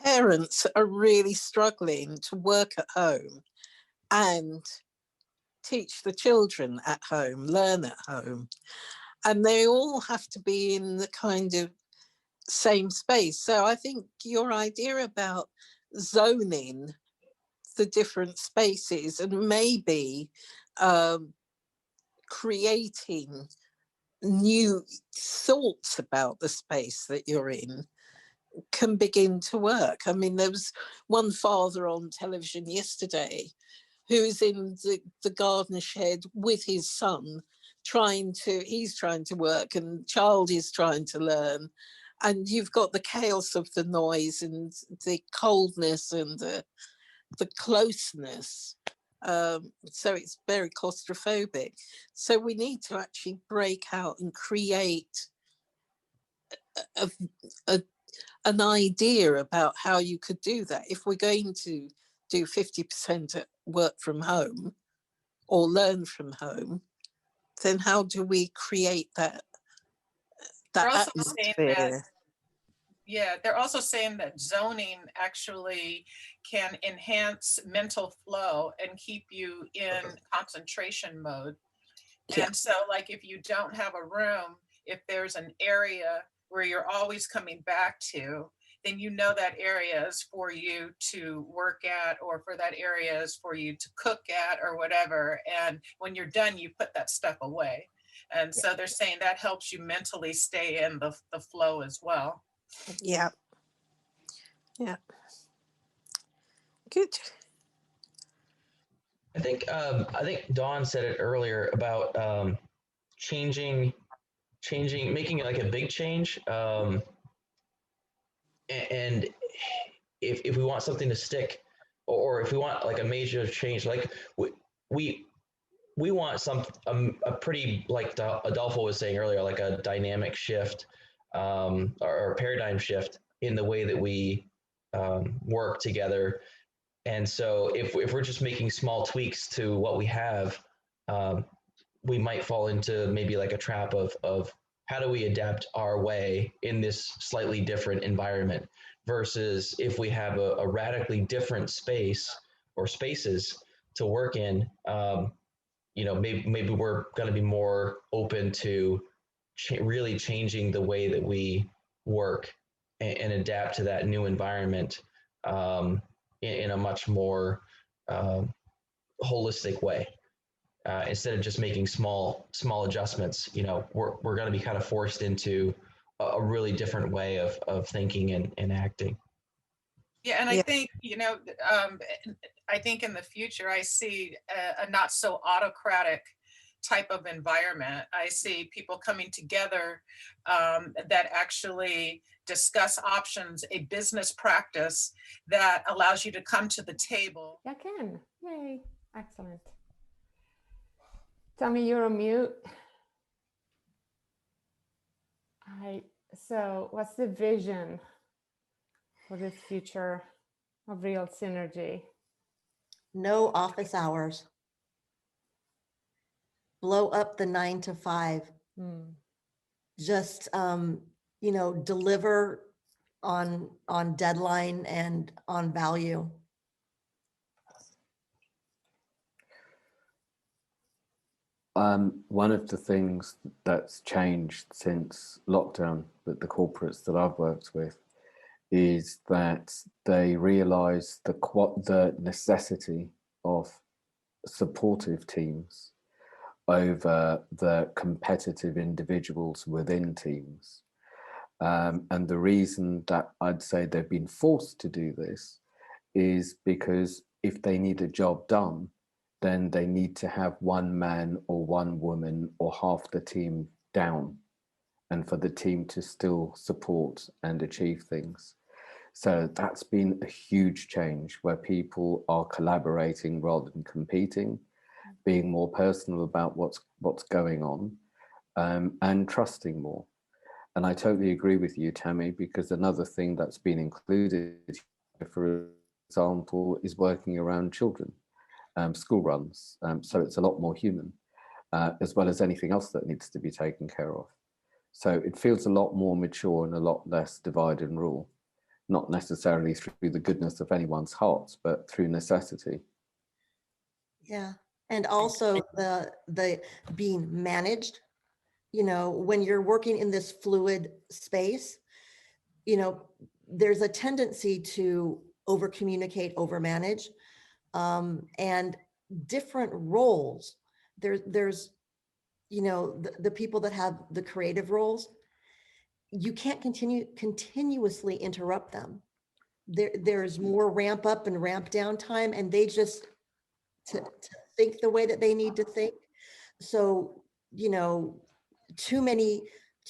parents are really struggling to work at home and teach the children at home, learn at home. And they all have to be in the kind of same space. So I think your idea about zoning the different spaces and maybe creating new thoughts about the space that you're in can begin to work. I mean, there was one father on television yesterday who's in the garden shed with his son, he's trying to work and child is trying to learn. And you've got the chaos of the noise and the coldness and the closeness. So it's very claustrophobic. So we need to actually break out and create an idea about how you could do that. If we're going to do 50% at work from home or learn from home, then how do we create that atmosphere? They're also saying that zoning actually can enhance mental flow and keep you in concentration mode. And so like if you don't have a room, if there's an area where you're always coming back to, then you know that area is for you to work at, or for that area is for you to cook at, or whatever. And when you're done, you put that stuff away. And so they're saying that helps you mentally stay in the flow as well. Yeah. Yeah. Good. I think Dawn said it earlier about making it like a big change. And if we want something to stick, or if we want like a major change, like we want a pretty, like Adolfo was saying earlier, like a dynamic shift or a paradigm shift in the way that we work together. And so if we're just making small tweaks to what we have, we might fall into maybe like a trap of how do we adapt our way in this slightly different environment versus if we have a radically different space or spaces to work in, maybe we're going to be more open to really changing the way that we work and adapt to that new environment in a much more holistic way. Instead of just making small adjustments, we're going to be kind of forced into a really different way of thinking and acting. Yeah, and I think, I think in the future, I see a not so autocratic type of environment. I see people coming together that actually discuss options, a business practice that allows you to come to the table. Yeah, Ken. Yay. Excellent. Tommy, you're on mute. So what's the vision for this future of real synergy? No office hours. Blow up the 9 to 5. Just, deliver on deadline and on value. One of the things that's changed since lockdown with the corporates that I've worked with is that they realize the necessity of supportive teams over the competitive individuals within teams. And the reason that I'd say they've been forced to do this is because if they need a job done, then they need to have one man or one woman or half the team down, and for the team to still support and achieve things. So that's been a huge change where people are collaborating rather than competing, being more personal about what's going on, and trusting more. And I totally agree with you, Tammy, because another thing that's been included, for example, is working around children, school runs. So it's a lot more human, as well as anything else that needs to be taken care of. So it feels a lot more mature and a lot less divide and rule, not necessarily through the goodness of anyone's hearts, but through necessity. Yeah. And also the being managed, when you're working in this fluid space, there's a tendency to over communicate, over manage, and different roles. There's the people that have the creative roles, you can't continuously interrupt them. There's more ramp up and ramp down time, and they just to think the way that they need to think. So, too many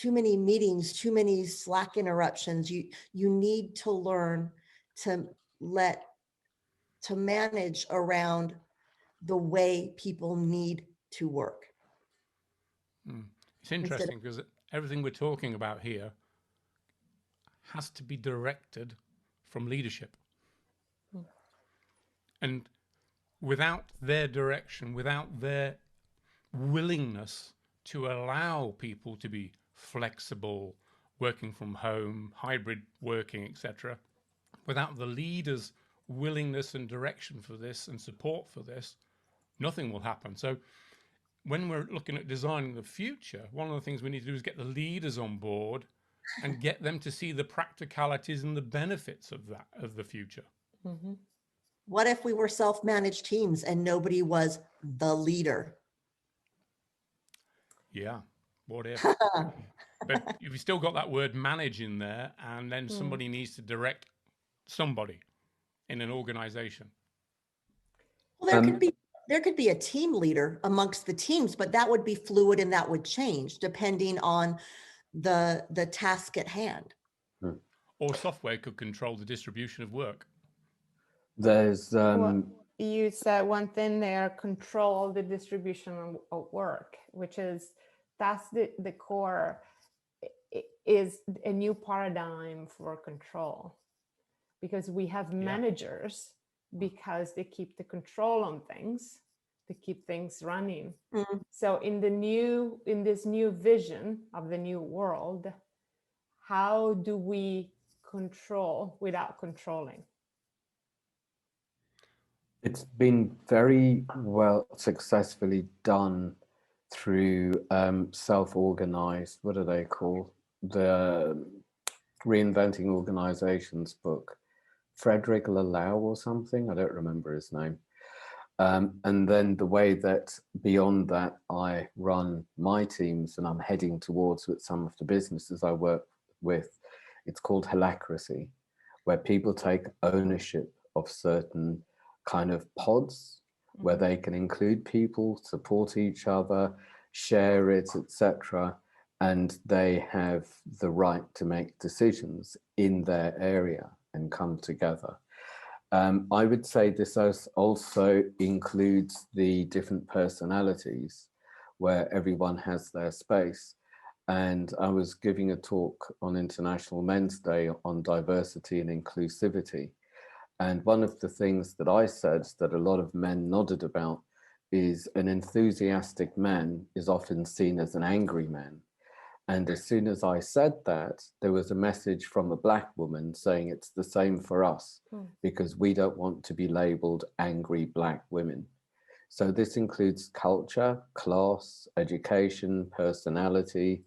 meetings, too many Slack interruptions. You need to learn to manage around the way people need to work. It's interesting because everything we're talking about here has to be directed from leadership. And without their direction, without their willingness to allow people to be flexible, working from home, hybrid working, etc., without the leaders' willingness and direction for this and support for this, nothing will happen. So when we're looking at designing the future, one of the things we need to do is get the leaders on board and get them to see the practicalities and the benefits of that, of the future. Mm-hmm. What if we were self-managed teams and nobody was the leader? Yeah, what if? But you've still got that word manage in there, and then somebody needs to direct somebody in an organization. Well, there could be a team leader amongst the teams, but that would be fluid and that would change depending on the task at hand. Or software could control the distribution of work. There's you said one thing there, control the distribution of work, which is that's the core, is a new paradigm for control, because we have managers because they keep the control on things, to keep things running. Mm. So in this new vision of the new world, how do we control without controlling? It's been very well successfully done through self-organized, what do they call, the Reinventing Organizations book, Frederick Laloux or something, I don't remember his name. And then the way that beyond that I run my teams, and I'm heading towards with some of the businesses I work with, it's called Holacracy, where people take ownership of certain kind of pods where they can include people, support each other, share it, etc. And they have the right to make decisions in their area and come together. I would say this also includes the different personalities where everyone has their space. And I was giving a talk on International Men's Day on diversity and inclusivity. And one of the things that I said that a lot of men nodded about is an enthusiastic man is often seen as an angry man. And as soon as I said that, there was a message from a Black woman saying it's the same for us because we don't want to be labeled angry Black women. So this includes culture, class, education, personality,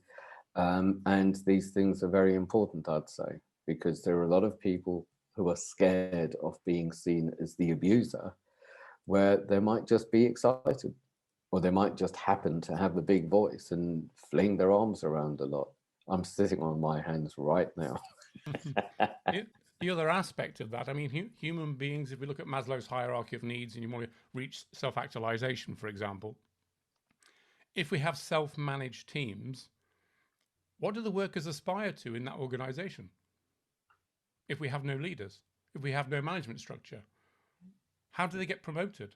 and these things are very important, I'd say, because there are a lot of people who are scared of being seen as the abuser, where they might just be excited, or they might just happen to have the big voice and fling their arms around a lot. I'm sitting on my hands right now. The other aspect of that, I mean, human beings, if we look at Maslow's hierarchy of needs and you want to reach self-actualization, for example, if we have self-managed teams, what do the workers aspire to in that organization? If we have no leaders, if we have no management structure, how do they get promoted?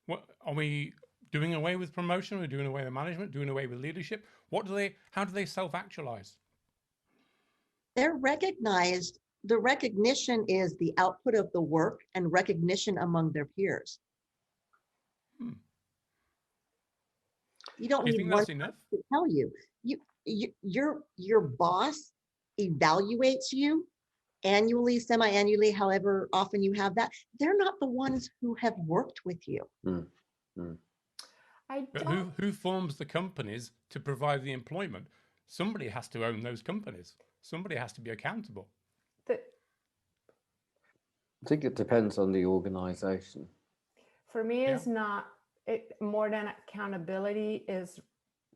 What are we doing away with promotion? Are we doing away with management? Doing away with leadership? How do they self-actualize? They're recognized. The recognition is the output of the work and recognition among their peers. You don't need one person to tell you. Your boss evaluates you annually, semi-annually, however often you have that. They're not the ones who have worked with you. But who forms the companies to provide the employment? Somebody has to own those companies. Somebody has to be accountable. I think it depends on the organization. For me, it's not more than accountability is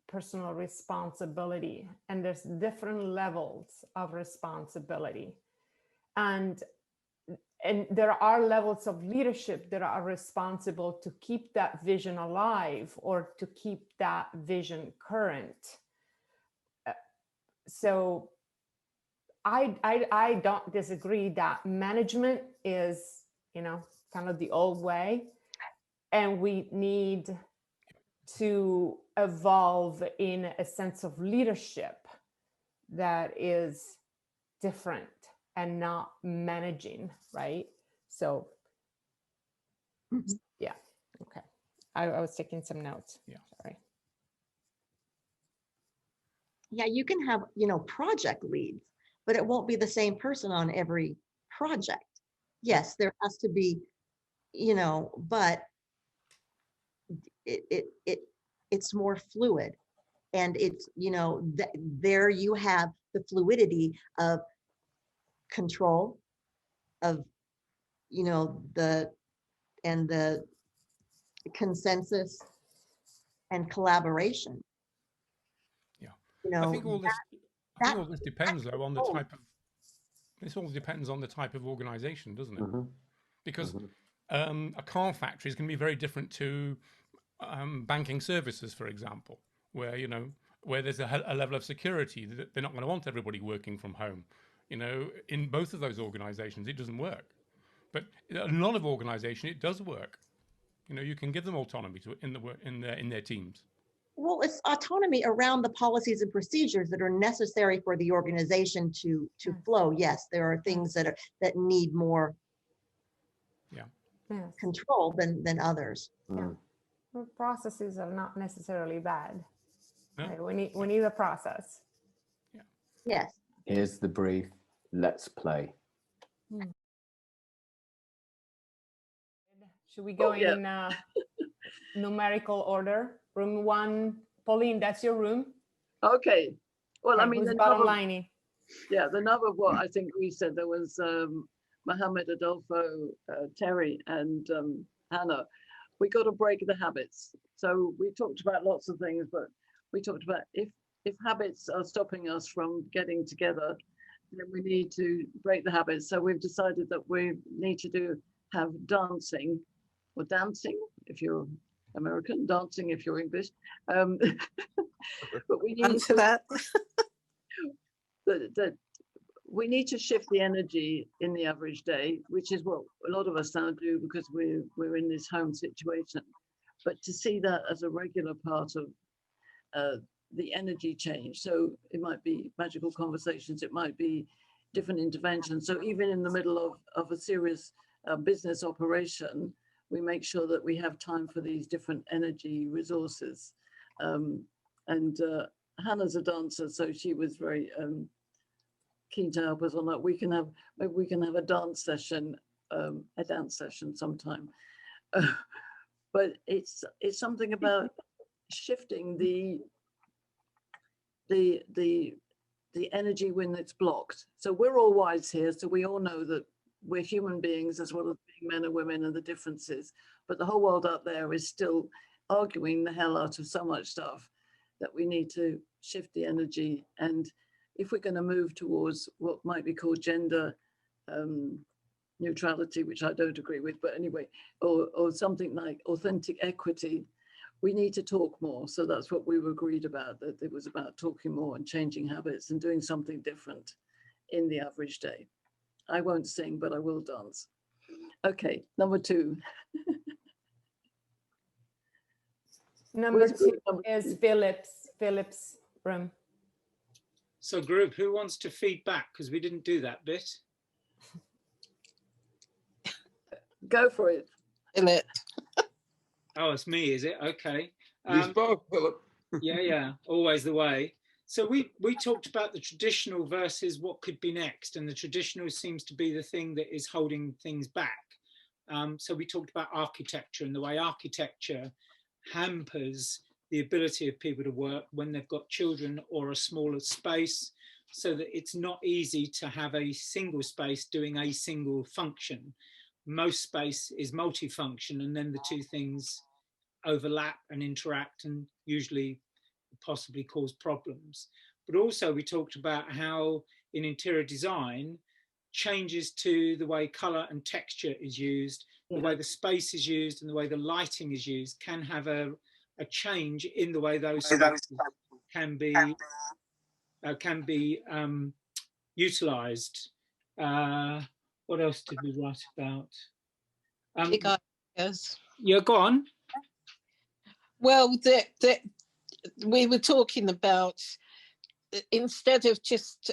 personal responsibility, and there's different levels of responsibility, and there are levels of leadership that are responsible to keep that vision alive or to keep that vision current. So I don't disagree that management is, kind of the old way, and we need to evolve in a sense of leadership that is different and not managing, right? So yeah, okay. I was taking some notes. Yeah, sorry. Yeah, you can have, project leads, but it won't be the same person on every project. Yes, there has to be, but it's more fluid, and it's, there you have the fluidity of control of, the consensus and collaboration. I think all this depends though on the type of. This all depends on the type of organization, doesn't it? Because a car factory is going to be very different to banking services, for example, where where there's a level of security that they're not going to want everybody working from home. In both of those organizations, it doesn't work. But in a lot of organizations, it does work. You can give them autonomy in their teams. Well, it's autonomy around the policies and procedures that are necessary for the organization to flow. Yes, there are things that need more control than others. Well, processes are not necessarily bad. No. Right? We need a process. Yes. Here's the brief. Let's play. Should we go yeah. in numerical order? Room 1, Pauline, that's your room. Okay. Well, Okay, I mean, who's the bottom number, lining? yeah, the number of what I think we said, there was Mohammed, Adolfo, Terry, and Hannah. We got to break the habits. So we talked about lots of things, but we talked about if habits are stopping us from getting together, then we need to break the habits. So we've decided that we need to have dancing, or dancing if you're American, dancing if you're English. But we need Answer that. that we need to shift the energy in the average day, which is what a lot of us now do because we're in this home situation. But to see that as a regular part of the energy change. So it might be magical conversations, it might be different interventions. So even in the middle of a serious business operation, we make sure that we have time for these different energy resources. And Hannah's a dancer, so she was very keen to help us on that. Maybe we can have a dance session sometime. But it's something about shifting the energy when it's blocked. So we're all wise here, so we all know that we're human beings as well as being men and women and the differences. But the whole world out there is still arguing the hell out of so much stuff that we need to shift the energy. And if we're going to move towards what might be called gender neutrality, which I don't agree with, but anyway, or something like authentic equity, we need to talk more. So that's what we agreed about, that it was about talking more and changing habits and doing something different in the average day. I won't sing, but I will dance. Okay, number 2. Number 2 is Philip's room. So group, who wants to feed back? Because we didn't do that bit. Go for it. Philip. Oh, it's me, is it? Okay. You spoke, Philip. Yeah, always the way. So we talked about the traditional versus what could be next, and the traditional seems to be the thing that is holding things back. So we talked about architecture and the way architecture hampers the ability of people to work when they've got children or a smaller space, so that it's not easy to have a single space doing a single function. Most space is multifunction, and then the two things overlap and interact and usually possibly cause problems. But also we talked about how in interior design, changes to the way color and texture is used, the way the space is used and the way the lighting is used can have a change in the way those spaces can be utilized. What else did we write about? Yeah, go on. Well, we were talking about, instead of just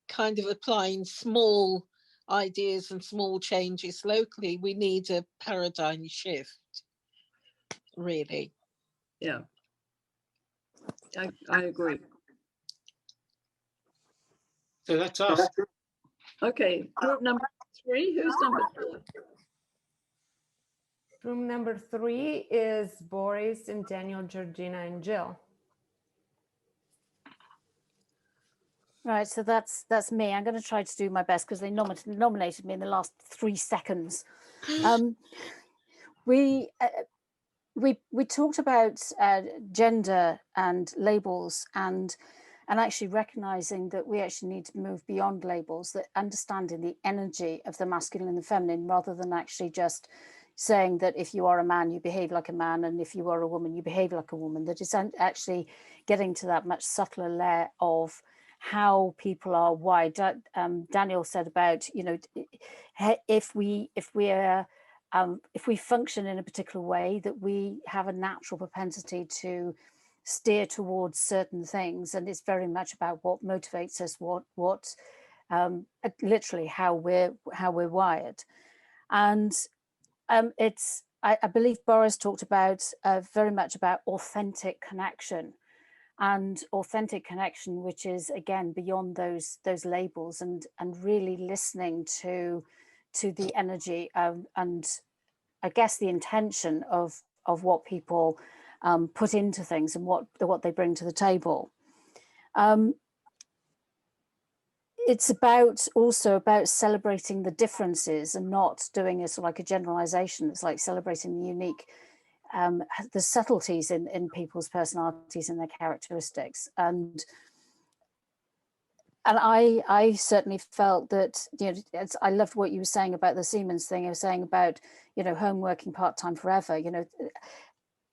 kind of applying small ideas and small changes locally, we need a paradigm shift, really. Yeah, I agree. So that's us. Okay, group number 3, who's number 3? Room number 3 is Boris and Daniel, Georgina and Jill. Right, so that's me. I'm going to try to do my best because they nominated me in the last 3 seconds. We talked about gender and labels and actually recognizing that we actually need to move beyond labels, that understanding the energy of the masculine and the feminine, rather than actually just saying that if you are a man, you behave like a man, and if you are a woman, you behave like a woman, that it's actually getting to that much subtler layer of how people are wired. Daniel said about, you know, if we function in a particular way, that we have a natural propensity to steer towards certain things, and it's very much about what motivates us, what literally how we're wired. And I believe Boris talked about very much about authentic connection, and authentic connection, which is again beyond those labels, and really listening to the energy and I guess the intention of what people put into things and what they bring to the table. It's also about celebrating the differences and not doing it like a generalization. It's like celebrating the unique, the subtleties in people's personalities and their characteristics. And I certainly felt that, you know, I loved what you were saying about the Siemens thing. I was saying about, you know, home working part-time forever, you know,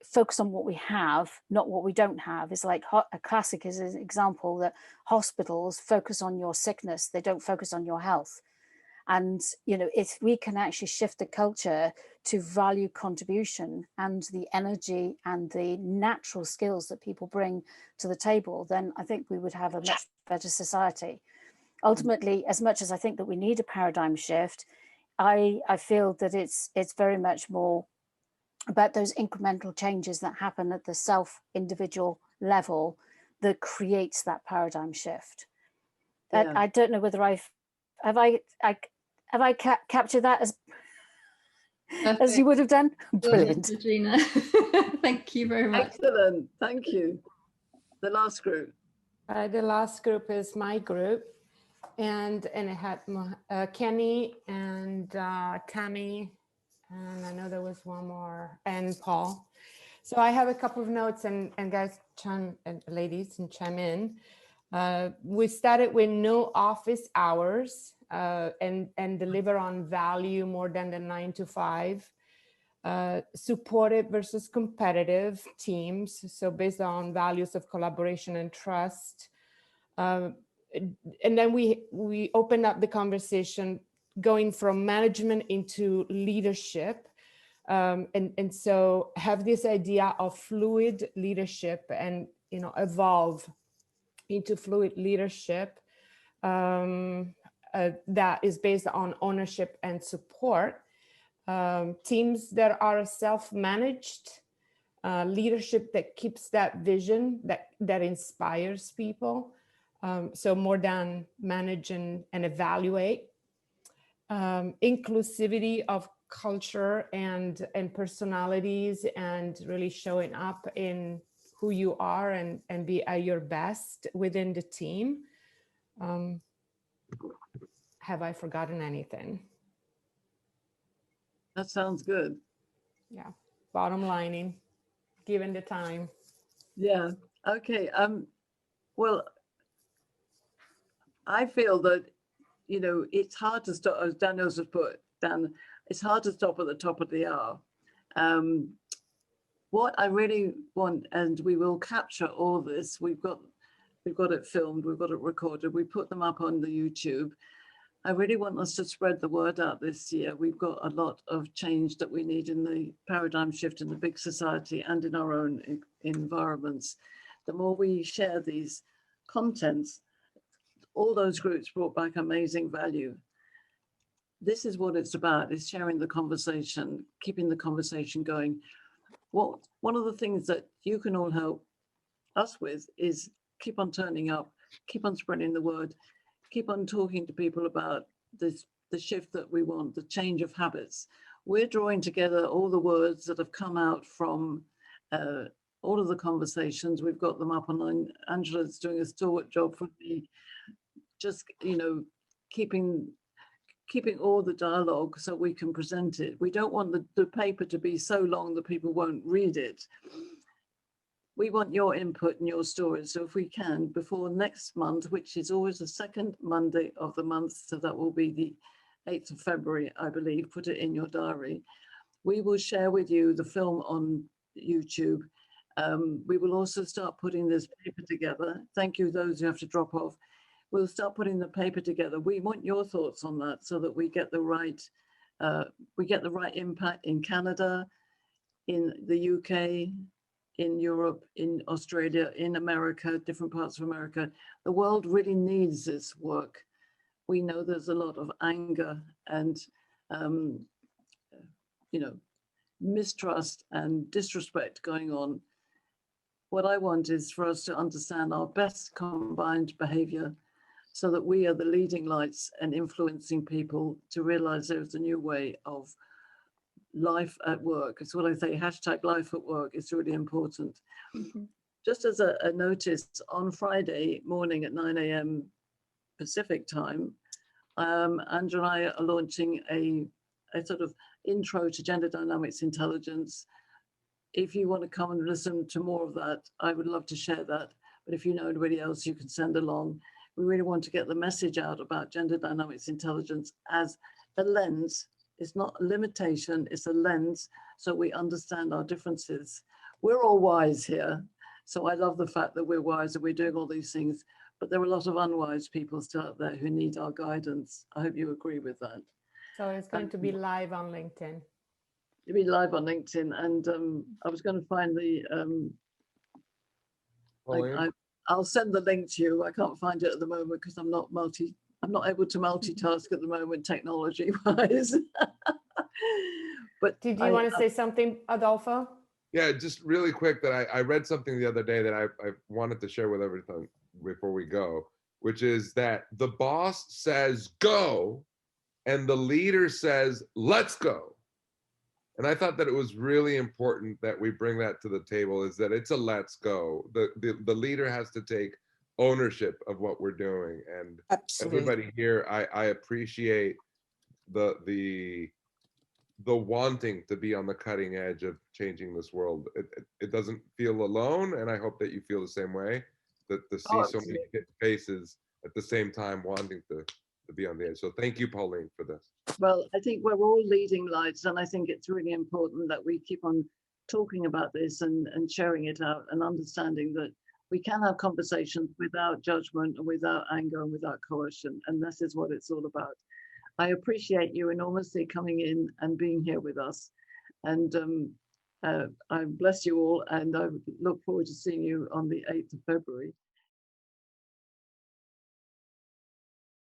focus on what we have, not what we don't have. It's like a classic is an example that hospitals focus on your sickness. They don't focus on your health. And, you know, if we can actually shift the culture to value contribution and the energy and the natural skills that people bring to the table, then I think we would have a much better society. Ultimately, as much as I think that we need a paradigm shift, I feel that it's very much more about those incremental changes that happen at the self-individual level that creates that paradigm shift. Yeah. I don't know whether have I captured that as you would have done? Brilliant. Regina. Thank you very much. Excellent. Thank you. The last group. The last group is my group, and it had Kenny and Tammy, and I know there was one more, and Paul. So I have a couple of notes, and guys, ladies, chime in. We started with no office hours and deliver on value more than the 9 to 5. Supportive versus competitive teams, so based on values of collaboration and trust. And then we opened up the conversation going from management into leadership. And so have this idea of fluid leadership and, you know, evolve into fluid leadership that is based on ownership and support. Teams that are self-managed, leadership that keeps that vision, that inspires people. So more than manage and evaluate. Inclusivity of culture and personalities, and really showing up in who you are and be at your best within the team. Have I forgotten anything? That sounds good. Yeah. Bottom lining, given the time. Yeah. Okay. Well, I feel that, you know, it's hard to stop, as Daniel's has put, Dan, it's hard to stop at the top of the hour. What I really want, and we will capture all this, we've got it filmed, we've got it recorded, we put them up on the YouTube. I really want us to spread the word out this year. We've got a lot of change that we need in the paradigm shift in the big society and in our own environments. The more we share these contents, all those groups brought back amazing value. This is what it's about, is sharing the conversation, keeping the conversation going. One of the things that you can all help us with is keep on turning up, keep on spreading the word, keep on talking to people about this, the shift that we want, the change of habits. We're drawing together all the words that have come out from all of the conversations. We've got them up online. Angela's doing a stalwart job for me, just, you know, keeping all the dialogue so we can present it. We don't want the paper to be so long that people won't read it. We want your input and your stories. So if we can, before next month, which is always the second Monday of the month, so that will be the 8th of February, I believe, put it in your diary. We will share with you the film on YouTube. We will also start putting this paper together. Thank you, those who have to drop off. We'll start putting the paper together. We want your thoughts on that so that we get the right impact in Canada, in the UK, in Europe, in Australia, in America, different parts of America. The world really needs this work. We know there's a lot of anger and, you know, mistrust and disrespect going on. What I want is for us to understand our best combined behavior so that we are the leading lights and influencing people to realize there's a new way of life at work. It's what I say, hashtag life at work is really important. Just as a notice, on Friday morning at 9 a.m. Pacific time, Andrew and I are launching a sort of intro to gender dynamics intelligence. If you want to come and listen to more of that, I would love to share that. But if you know anybody else, you can send along. We really want to get the message out about gender dynamics intelligence as a lens. It's not a limitation, it's a lens, so we understand our differences. We're all wise here. So I love the fact that we're wise and we're doing all these things, but there are a lot of unwise people still out there who need our guidance. I hope you agree with that. So it's going to be live on LinkedIn. It'll be live on LinkedIn, and I was going to find the, I'll send the link to you. I can't find it at the moment because I'm not able to multitask at the moment, technology-wise. But did you want to say something, Adolfo? Yeah, just really quick that I read something the other day that I wanted to share with everyone before we go, which is that the boss says go and the leader says let's go. And I thought that it was really important that we bring that to the table, is that it's a let's go. The leader has to take ownership of what we're doing. And Absolutely. everybody here, I appreciate the wanting to be on the cutting edge of changing this world. It doesn't feel alone, and I hope that you feel the same way, that to see so many faces at the same time wanting to be on the edge. So thank you, Pauline, for this. Well, I think we're all leading lights, and I think it's really important that we keep on talking about this and sharing it out and understanding that we can have conversations without judgment and without anger and without coercion, and this is what it's all about. I appreciate you enormously coming in and being here with us. And I bless you all, and I look forward to seeing you on the 8th of February.